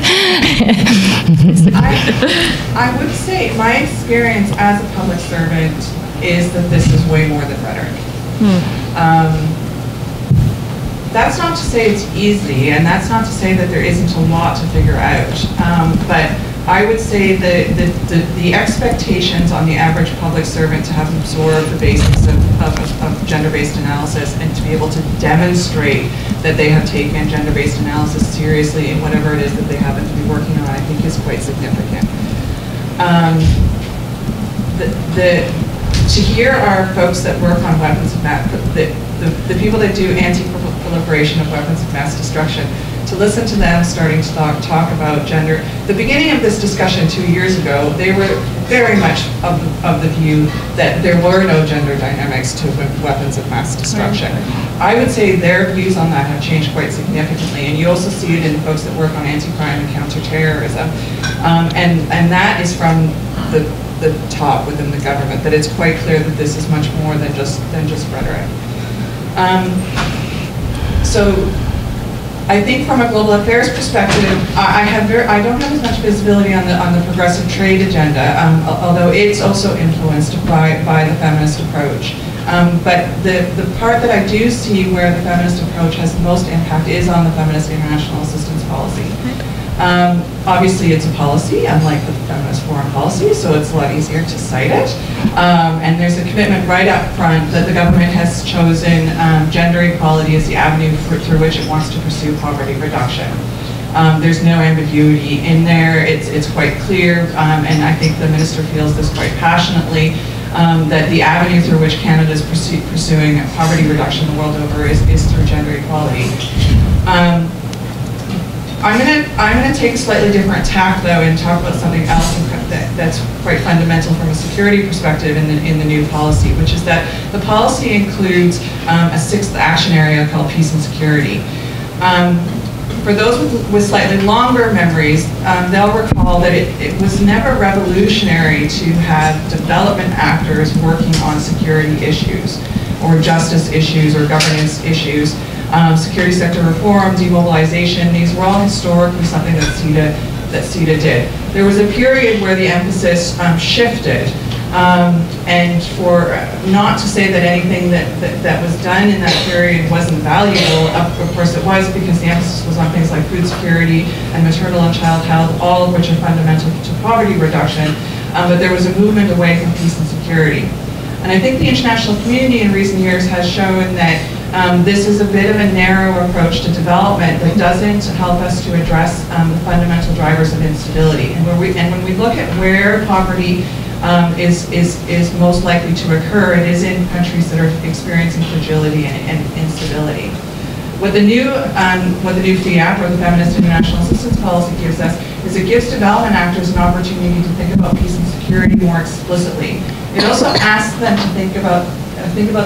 I would say my experience as a public servant is that this is way more than rhetoric. That's not to say it's easy, and that's not to say that there isn't a lot to figure out. But I would say the expectations on the average public servant to have absorbed the basics of gender-based analysis and to be able to demonstrate that they have taken gender-based analysis seriously in whatever it is that they happen to be working on, I think is quite significant. To hear our folks that work on weapons of mass, the people that do anti-proliferation of weapons of mass destruction, to listen to them starting to talk about gender. The beginning of this discussion 2 years ago, they were very much of the view that there were no gender dynamics to weapons of mass destruction. I would say their views on that have changed quite significantly, and you also see it in folks that work on anti-crime and counterterrorism, and that is from the top within the government, that it's quite clear that this is much more than just rhetoric. So I think from a global affairs perspective, I don't have as much visibility on the progressive trade agenda, although it's also influenced by the feminist approach. But the part that I do see where the feminist approach has the most impact is on the feminist international assistance policy. Obviously, it's a policy, unlike the feminist foreign policy, so it's a lot easier to cite it. And there's a commitment right up front that the government has chosen gender equality as the avenue through which it wants to pursue poverty reduction. There's no ambiguity in there. It's quite clear, and I think the minister feels this quite passionately, that the avenue through which Canada is pursuing poverty reduction the world over is through gender equality. I'm gonna take a slightly different tack though and talk about something else that's quite fundamental from a security perspective in the new policy, which is that the policy includes a sixth action area called peace and security. For those with slightly longer memories, they'll recall that it was never revolutionary to have development actors working on security issues or justice issues or governance issues. Security sector reform, demobilization, these were all historically something that CETA did. There was a period where the emphasis shifted, and for not to say that anything that was done in that period wasn't valuable, of course it was, because the emphasis was on things like food security and maternal and child health, all of which are fundamental to poverty reduction, but there was a movement away from peace and security. And I think the international community in recent years has shown that this is a bit of a narrow approach to development that doesn't help us to address the fundamental drivers of instability. And when we look at where poverty is most likely to occur, it is in countries that are experiencing fragility and instability. What the new FIAP, or the Feminist International Assistance Policy, gives us is it gives development actors an opportunity to think about peace and security more explicitly. It also asks them to think about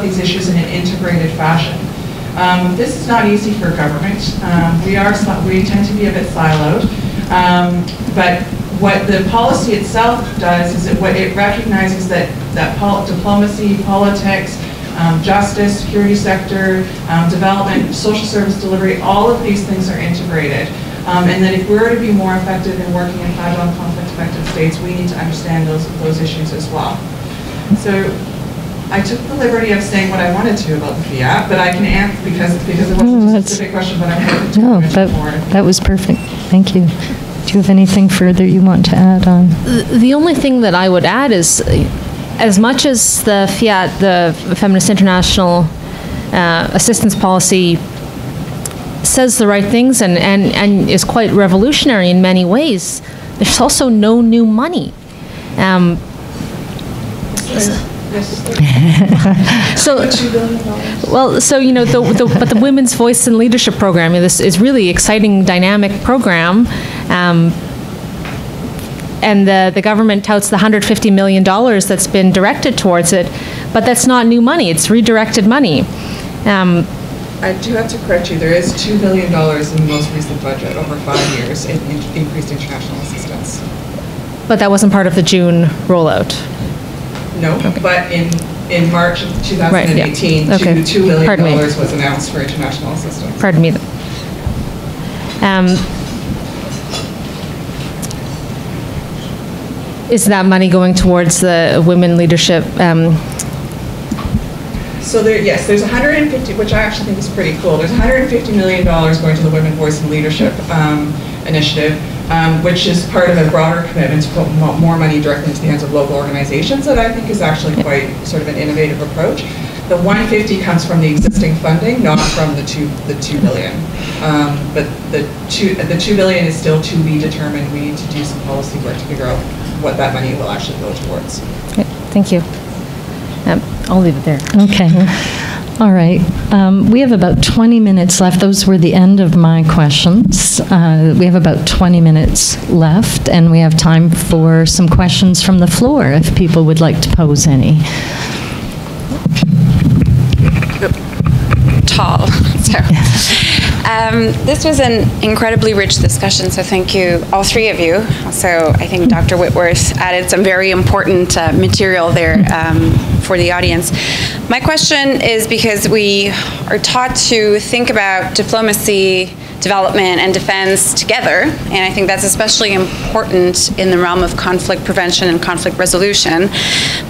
these issues in an integrated fashion. This is not easy for government. We tend to be a bit siloed, but what the policy itself does is it recognizes that diplomacy, politics, justice, security sector, development, social service delivery, all of these things are integrated. And that if we're to be more effective in working in fragile and conflict-affected states, we need to understand those issues as well. So I took the liberty of saying what I wanted to about the FIAP, but I can answer because it wasn't a specific question, but I'm happy to mention more. That was perfect. Thank you. Do you have anything further you want to add on? The only thing that I would add is, as much as the FIAT, the Feminist International Assistance Policy, says the right things and is quite revolutionary in many ways, there's also no new money. So you know, but the Women's Voice and Leadership Program, this is really exciting, dynamic program, and the government touts the $150 million that's been directed towards it, but that's not new money; it's redirected money. I do have to correct you. There is $2 billion in the most recent budget over 5 years in increased international assistance. But that wasn't part of the June rollout. No, okay. But in March of 2018, right, yeah. Okay. $2 billion was announced for international assistance. Pardon me. Is that money going towards the women leadership? So yes, there's 150, which I actually think is pretty cool. There's $150 million going to the Women's Voice and Leadership Initiative, which is part of a broader commitment to put more money directly into the hands of local organizations that I think is actually quite sort of an innovative approach. The 150 comes from the existing funding, not from the $2 billion. But the $2 billion is still to be determined. We need to do some policy work to figure out what that money will actually go towards. Okay, thank you. I'll leave it there. Okay. All right. We have about 20 minutes left. Those were the end of my questions. We have about 20 minutes left, and we have time for some questions from the floor if people would like to pose any. Tall. This was an incredibly rich discussion, so thank you, all three of you. Also, I think Dr. Whitworth added some very important material there for the audience. My question is because we are taught to think about diplomacy, development, and defense together, and I think that's especially important in the realm of conflict prevention and conflict resolution.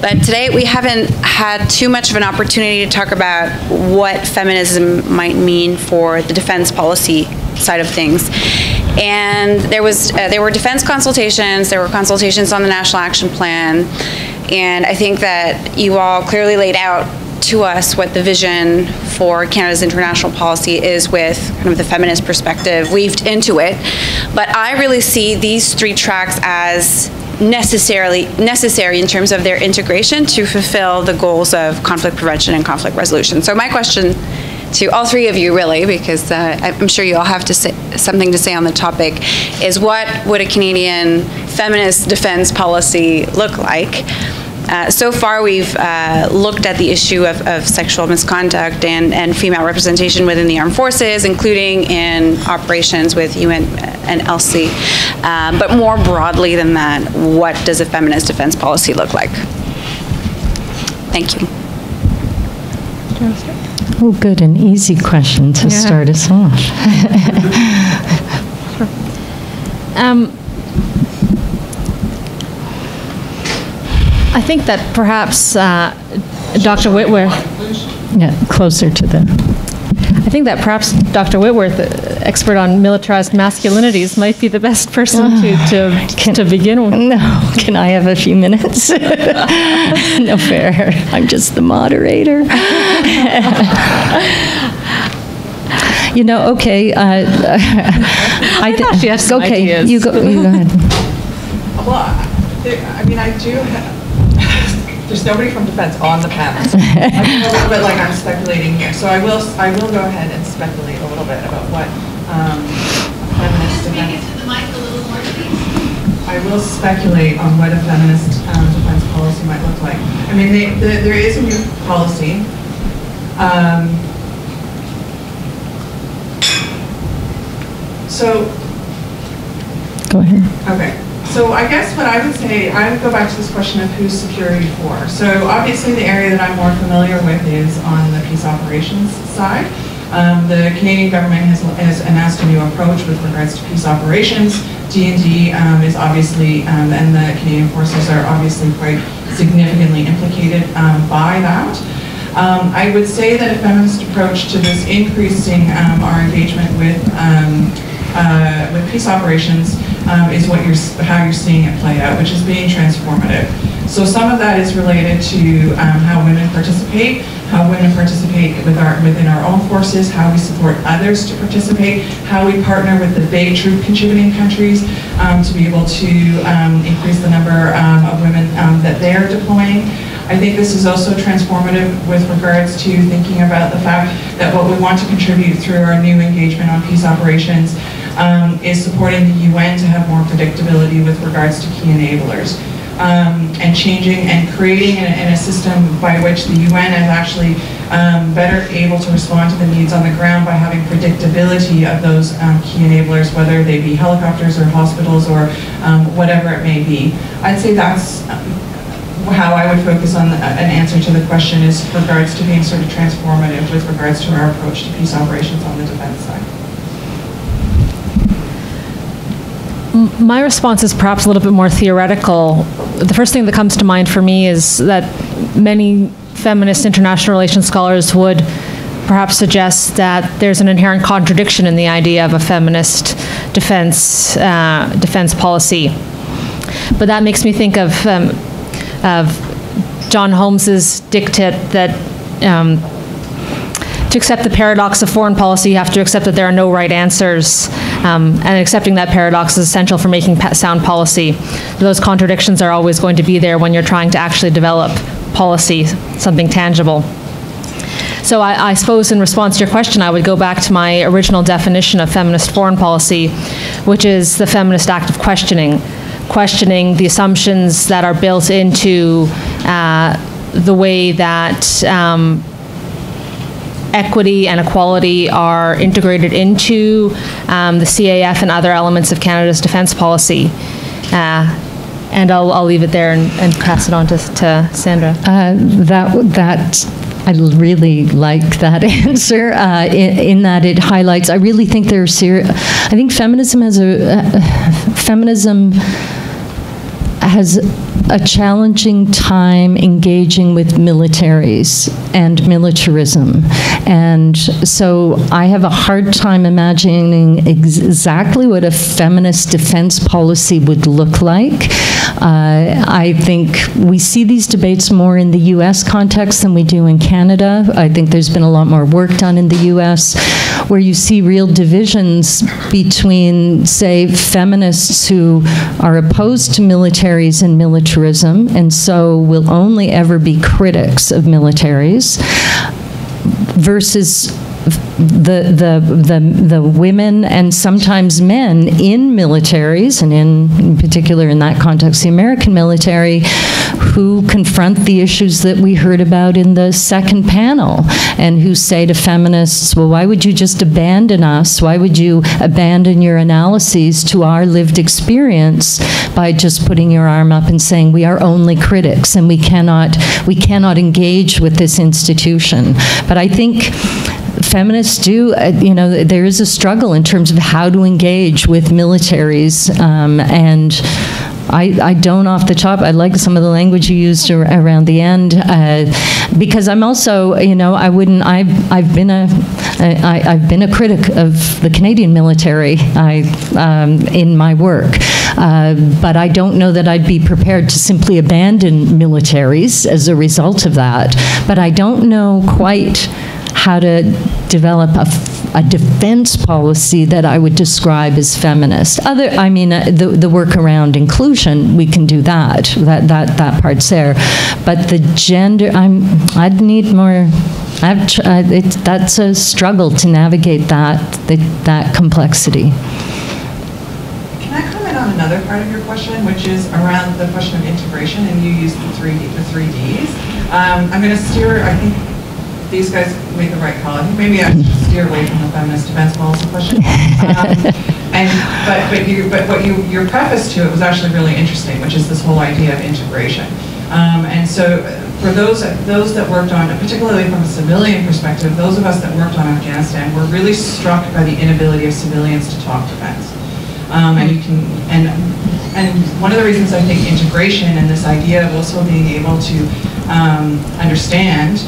But today we haven't had too much of an opportunity to talk about what feminism might mean for the defense policy side of things. And there were defense consultations, there were consultations on the National Action Plan, and I think that you all clearly laid out to us what the vision for Canada's international policy is with kind of the feminist perspective weaved into it. But I really see these three tracks as necessary in terms of their integration to fulfill the goals of conflict prevention and conflict resolution. So my question to all three of you, really, because I'm sure you all have to say something to say on the topic, is what would a Canadian feminist defense policy look like? So far, we've looked at the issue of sexual misconduct and female representation within the armed forces, including in operations with UN and Elsi. But more broadly than that, what does a feminist defense policy look like? Thank you. Oh, good, an easy question to start us off. I think that perhaps Dr. Whitworth, closer to the. I think that perhaps Dr. Whitworth, expert on militarized masculinities, might be the best person to begin with. No, can I have a few minutes? No fair. I'm just the moderator. You know, okay. I thought she had some ideas. You go ahead. Well, I mean, I do have. There's nobody from defense on the panel, so I feel a little bit like I'm speculating here. So I will go ahead and speculate a little bit about what feminist defense. Speak into the mic a little more, please. I will speculate on what a feminist defense policy might look like. I mean, there is a new policy. So. Go ahead. Okay. So I guess what I would say, I would go back to this question of who's security for. So obviously the area that I'm more familiar with is on the peace operations side. The Canadian government has announced a new approach with regards to peace operations. D&D is obviously, and the Canadian forces are obviously quite significantly implicated by that. I would say that a feminist approach to this increasing our engagement with peace operations is how you're seeing it play out, which is being transformative. So some of that is related to how women participate within our own forces, how we support others to participate, how we partner with the big troop contributing countries to be able to increase the number of women that they're deploying. I think this is also transformative with regards to thinking about the fact that what we want to contribute through our new engagement on peace operations is supporting the UN to have more predictability with regards to key enablers. And changing and creating in a system by which the UN is actually better able to respond to the needs on the ground by having predictability of those key enablers, whether they be helicopters or hospitals or whatever it may be. I'd say that's how I would focus on an answer to the question is regards to being sort of transformative with regards to our approach to peace operations on the defense side. My response is perhaps a little bit more theoretical. The first thing that comes to mind for me is that many feminist international relations scholars would perhaps suggest that there's an inherent contradiction in the idea of a feminist defense policy. But that makes me think of John Holmes's dictate that to accept the paradox of foreign policy, you have to accept that there are no right answers, and accepting that paradox is essential for making sound policy. Those contradictions are always going to be there when you're trying to actually develop policy, something tangible. So I suppose in response to your question, I would go back to my original definition of feminist foreign policy, which is the feminist act of questioning the assumptions that are built into the way that equity and equality are integrated into the CAF and other elements of Canada's defence policy. And I'll leave it there and pass it on to Sandra. I really like that answer in that it highlights. I really think I think feminism has a challenging time engaging with militaries and militarism. And so I have a hard time imagining exactly what a feminist defense policy would look like. I think we see these debates more in the US context than we do in Canada. I think there's been a lot more work done in the US where you see real divisions between, say, feminists who are opposed to militaries and militarism, and so will only ever be critics of militaries, versus the women and sometimes men in militaries, and in particular in that context, the American military, who confront the issues that we heard about in the second panel, and who say to feminists, well, why would you just abandon us? Why would you abandon your analyses to our lived experience by just putting your arm up and saying we are only critics and we cannot engage with this institution? But I think feminists do, there is a struggle in terms of how to engage with militaries, and I don't off the top. I like some of the language you used around the end, because I'm also, I've been a critic of the Canadian military in my work, but I don't know that I'd be prepared to simply abandon militaries as a result of that. But I don't know quite how to develop a defense policy that I would describe as feminist. The work around inclusion, we can do that part's there. But the gender, I'd need more. That's a struggle to navigate that complexity. Can I comment on another part of your question, which is around the question of integration, and you used the three Ds. I'm going to steer, I think, these guys made the right call. I think maybe I should steer away from the feminist defense policy question. But what your preface to it was actually really interesting, which is this whole idea of integration. And so for those that worked on, particularly from a civilian perspective, those of us that worked on Afghanistan were really struck by the inability of civilians to talk defense. And one of the reasons I think integration and this idea of also being able to understand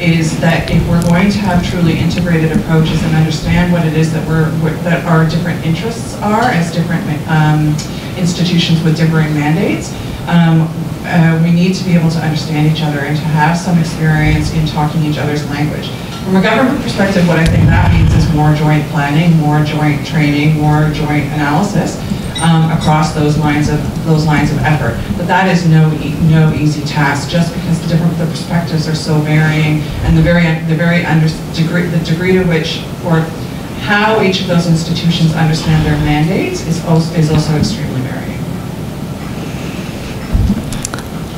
is that if we're going to have truly integrated approaches and understand what it is that our different interests are as different institutions with differing mandates, we need to be able to understand each other and to have some experience in talking each other's language. From a government perspective, what I think that means is more joint planning, more joint training, more joint analysis across those lines of effort. But that is no easy task, just because the perspectives are so varying, and the degree to which, or how each of those institutions understand their mandates is also extremely varying.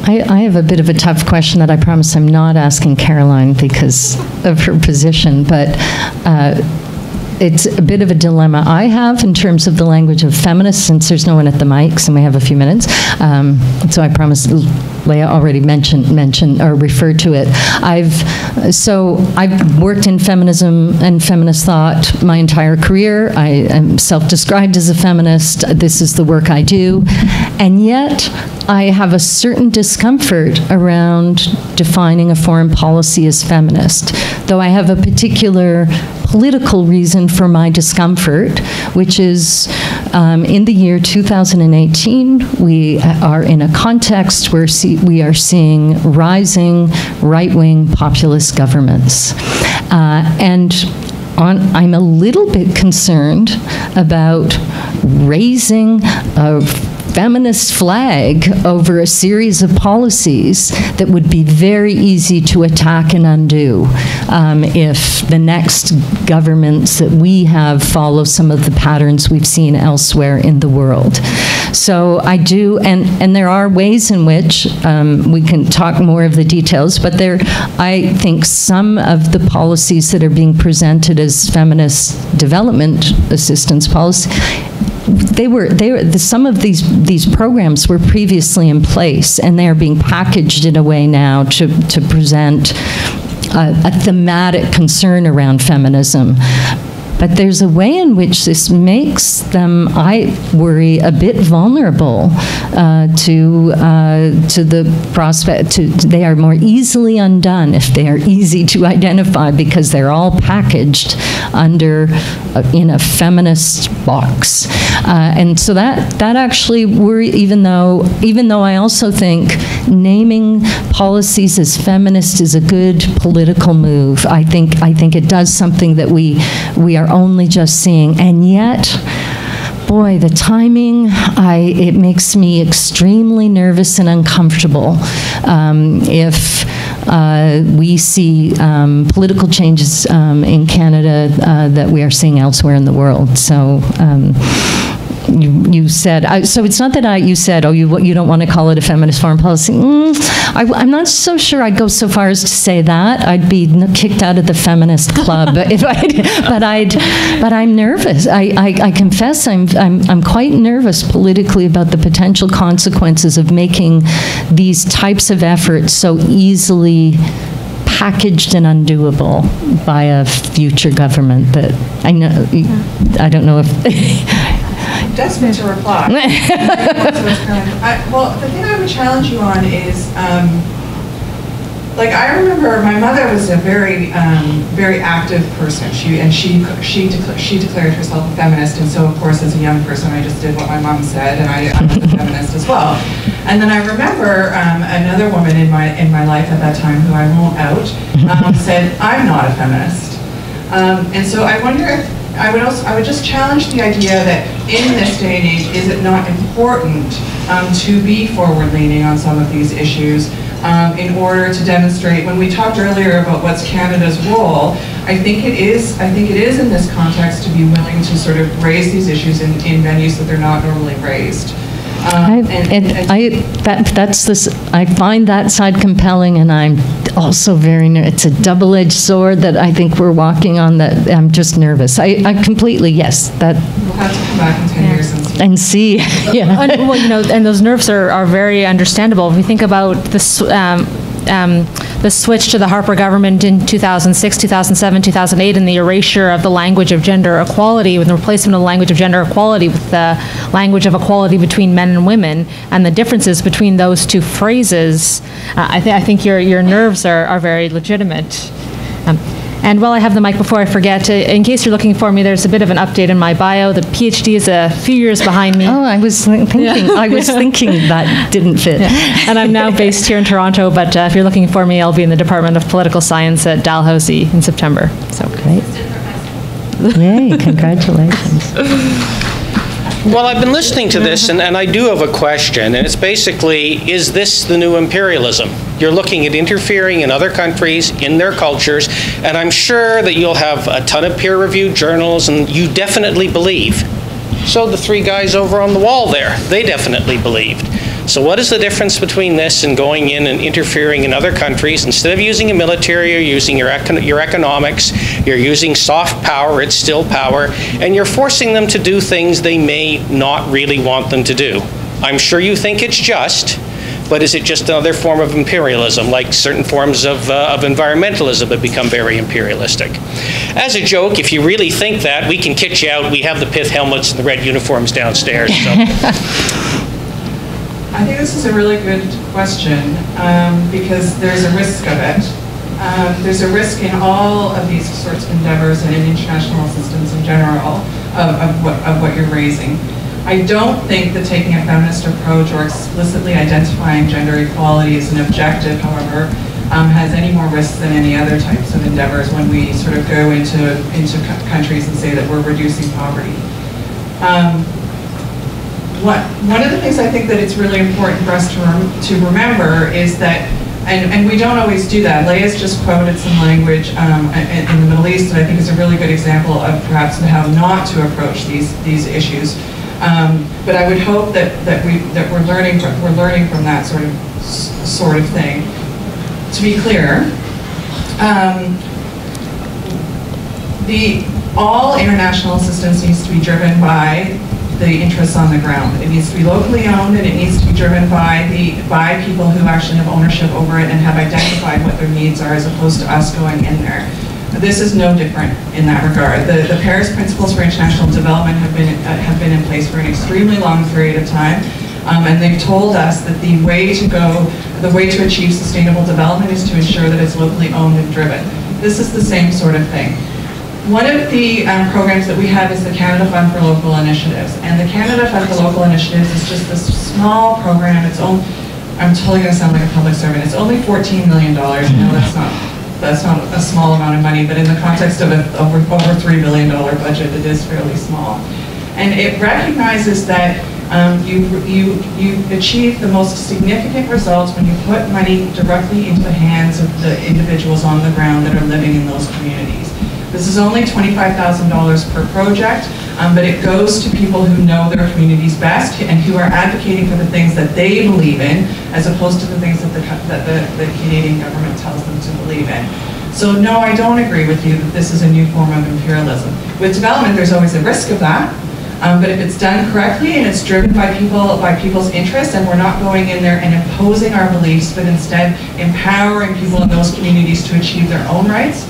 I have a bit of a tough question that I promise I'm not asking Caroline because of her position, but it's a bit of a dilemma I have in terms of the language of feminists, since there's no one at the mics and we have a few minutes. So I promise Leah already mentioned or referred to it. I've worked in feminism and feminist thought my entire career. I am self-described as a feminist. This is the work I do. And yet, I have a certain discomfort around defining a foreign policy as feminist, though I have a particular political reason for my discomfort, which is in the year 2018, we are in a context where we are seeing rising right-wing populist governments. I'm a little bit concerned about raising a feminist flag over a series of policies that would be very easy to attack and undo if the next governments that we have follow some of the patterns we've seen elsewhere in the world. So I do, and there are ways in which we can talk more of the details, but I think some of the policies that are being presented as feminist development assistance policy, some of these programs were previously in place, and they are being packaged in a way now to present a thematic concern around feminism. But there's a way in which this makes them, I worry, a bit vulnerable to the prospect. They are more easily undone if they are easy to identify, because they're all packaged under in a feminist box, and so that actually worry. Even though I also think naming policies as feminist is a good political move. I think it does something that we are only just seeing, and yet, boy, the timing, it makes me extremely nervous and uncomfortable if we see political changes in Canada that we are seeing elsewhere in the world. So you said, so it's not that you said, oh, you don't want to call it a feminist foreign policy. I'm not so sure I'd go so far as to say that. I'd be kicked out of the feminist club but I'm nervous. I confess I'm quite nervous politically about the potential consequences of making these types of efforts so easily packaged and undoable by a future government that I don't know if desperate to reply. Well, the thing I would challenge you on is, like, I remember my mother was a very, very active person. She declared herself a feminist, and so of course, as a young person, I just did what my mom said, and I was a feminist as well. And then I remember another woman in my life at that time, who I won't out, said, "I'm not a feminist," and so I wonder if. I would just challenge the idea that in this day and age, is it not important to be forward-leaning on some of these issues in order to demonstrate? When we talked earlier about what's Canada's role, I think it is in this context to be willing to sort of raise these issues in venues that they're not normally raised. I find that side compelling, and I'm also very it's a double-edged sword that I think we're walking on, that I'm just nervous. I completely, yes, that we'll have to come back in 10 years and see. Yeah. And, well, and those nerves are very understandable. If we think about this the switch to the Harper government in 2006, 2007, 2008, and the erasure of the language of gender equality, with the replacement of the language of gender equality with the language of equality between men and women, and the differences between those two phrases, I think your nerves are very legitimate. And while I have the mic, before I forget, in case you're looking for me, there's a bit of an update in my bio. The PhD is a few years behind me. Oh, I was thinking that didn't fit. Yeah. And I'm now based here in Toronto, but if you're looking for me, I'll be in the Department of Political Science at Dalhousie in September. So great. Yay, congratulations. Well, I've been listening to this, and I do have a question, and it's basically, is this the new imperialism? You're looking at interfering in other countries, in their cultures, and I'm sure that you'll have a ton of peer-reviewed journals, and you definitely believe. So the three guys over on the wall there, they definitely believed. So what is the difference between this and going in and interfering in other countries? Instead of using a military, you're using your economics, you're using soft power, it's still power, and you're forcing them to do things they may not really want them to do. I'm sure you think it's just, but is it just another form of imperialism, like certain forms of environmentalism that become very imperialistic? As a joke, if you really think that, we can kit you out. We have the pith helmets and the red uniforms downstairs. So. I think this is a really good question because there's a risk of it. There's a risk in all of these sorts of endeavors and in international systems in general of what you're raising. I don't think that taking a feminist approach or explicitly identifying gender equality as an objective, however, has any more risks than any other types of endeavors when we sort of go into countries and say that we're reducing poverty. one of the things I think that it's really important for us to remember is that, and we don't always do that. Leah's just quoted some language in the Middle East that I think is a really good example of perhaps how not to approach these issues. But I would hope that we're learning from that sort of thing. To be clear, all international assistance needs to be driven by the interests on the ground. It needs to be locally owned, and it needs to be driven by people who actually have ownership over it and have identified what their needs are, as opposed to us going in there. This is no different in that regard. The Paris Principles for International Development have been in place for an extremely long period of time, and they've told us that the way to achieve sustainable development is to ensure that it's locally owned and driven. This is the same sort of thing. One of the programs that we have is the Canada Fund for Local Initiatives, and the Canada Fund for Local Initiatives is just this small program. It's only, I'm totally going to sound like a public servant, it's only $14 million. No, that's not a small amount of money, but in the context of over $3 billion budget, it is fairly small. And it recognizes that you achieve the most significant results when you put money directly into the hands of the individuals on the ground that are living in those communities. This is only $25,000 per project, but it goes to people who know their communities best and who are advocating for the things that they believe in, as opposed to the things that the Canadian government tells them to believe in. So no, I don't agree with you that this is a new form of imperialism. With development, there's always a risk of that, but if it's done correctly and it's driven by people's interests, and we're not going in there and imposing our beliefs, but instead empowering people in those communities to achieve their own rights,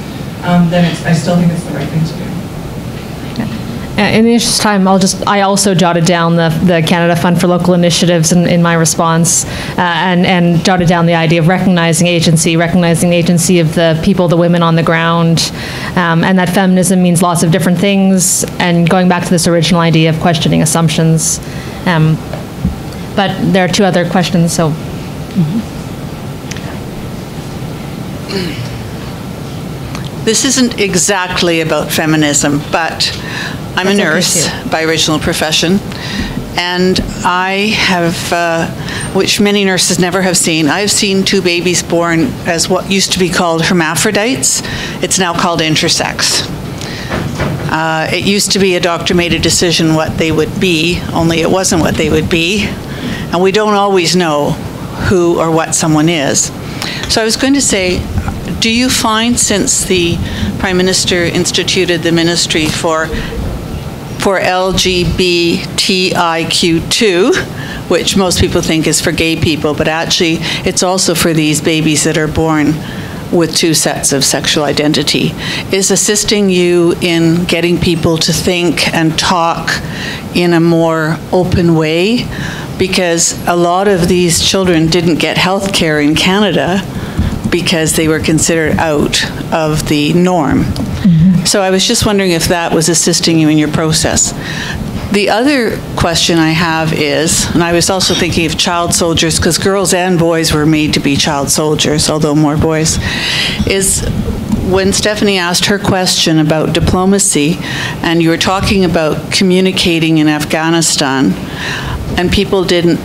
then I still think it's the right thing to do. In the interest of time, I also jotted down the Canada Fund for Local Initiatives in my response, and jotted down the idea of recognizing the agency of the people, the women on the ground, and that feminism means lots of different things, and going back to this original idea of questioning assumptions. But there are two other questions, so. This isn't exactly about feminism, but I'm a nurse by original profession, and I have, which many nurses never have seen, I've seen 2 babies born as what used to be called hermaphrodites. It's now called intersex. It used to be a doctor made a decision what they would be, only it wasn't what they would be, and we don't always know who or what someone is. So I was going to say, do you find, since the Prime Minister instituted the Ministry for LGBTIQ2, which most people think is for gay people, but actually it's also for these babies that are born with 2 sets of sexual identity, is assisting you in getting people to think and talk in a more open way? Because a lot of these children didn't get health care in Canada because they were considered out of the norm. Mm-hmm. So I was just wondering if that was assisting you in your process. The other question I have is, and I was also thinking of child soldiers, because girls and boys were made to be child soldiers, although more boys, is when Stephanie asked her question about diplomacy, and you were talking about communicating in Afghanistan, and people didn't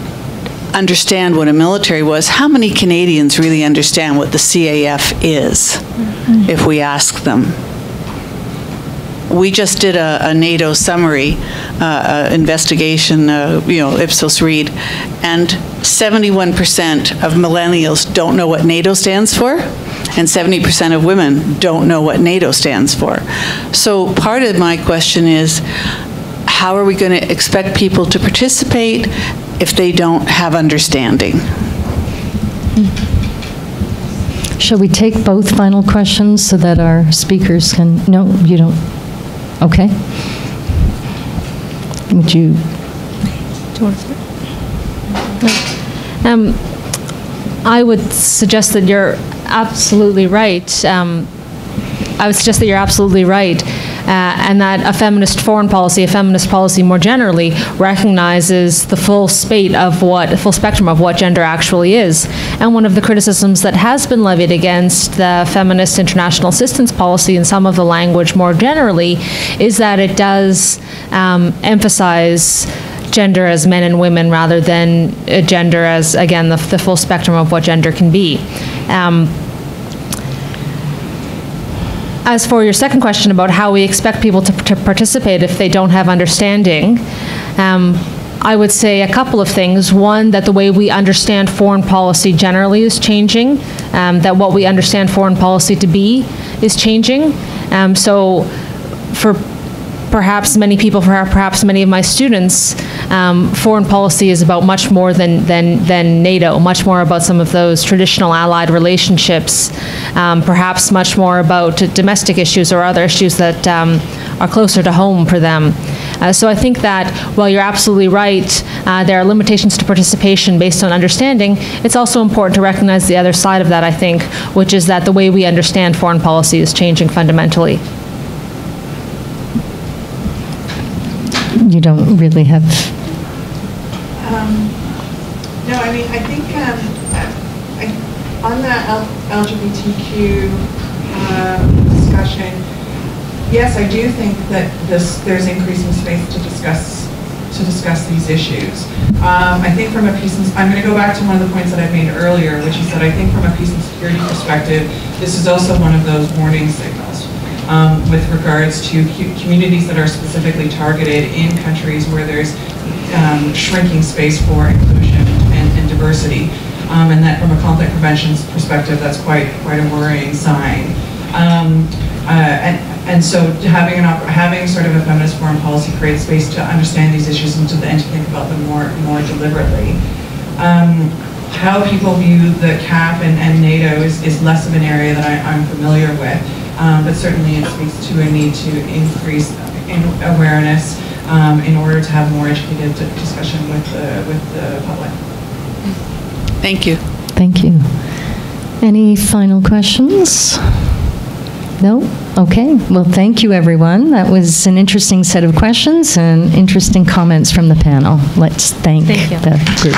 understand what a military was, how many Canadians really understand what the CAF is, if we ask them? We just did a NATO summary investigation, Ipsos Reid, and 71% of millennials don't know what NATO stands for, and 70% of women don't know what NATO stands for. So part of my question is, how are we going to expect people to participate if they don't have understanding? Shall we take both final questions so that our speakers can, no, you don't, okay. Would you? I would suggest that you're absolutely right. And that a feminist foreign policy, a feminist policy more generally, recognizes the full spectrum of what gender actually is. And one of the criticisms that has been levied against the feminist international assistance policy and some of the language more generally is that it does emphasize gender as men and women rather than gender as, again, the full spectrum of what gender can be. As for your second question about how we expect people to participate if they don't have understanding, I would say a couple of things. One, that the way we understand foreign policy generally is changing, that what we understand foreign policy to be is changing. So for perhaps many people, perhaps many of my students, foreign policy is about much more than NATO, much more about some of those traditional allied relationships, perhaps much more about domestic issues or other issues that are closer to home for them. So I think that while you're absolutely right, there are limitations to participation based on understanding, it's also important to recognize the other side of that, I think, which is that the way we understand foreign policy is changing fundamentally. You don't really have... No, I mean, I think on the LGBTQ discussion, yes, I do think that there's increasing space to discuss these issues. I think from a peace and I'm going to go back to one of the points that I made earlier, which is that I think from a peace and security perspective, this is also one of those warning signals with regards to communities that are specifically targeted in countries where there's shrinking space for inclusion and diversity, and that from a conflict prevention perspective, that's quite a worrying sign. And so having sort of a feminist foreign policy creates space to understand these issues and to think about them more deliberately. How people view the CAP and NATO is less of an area that I'm familiar with, but certainly it speaks to a need to increase awareness in order to have more educated discussion with the public. Thank you. Thank you. Any final questions? No? Okay. Well, thank you, everyone. That was an interesting set of questions and interesting comments from the panel. Let's thank the group.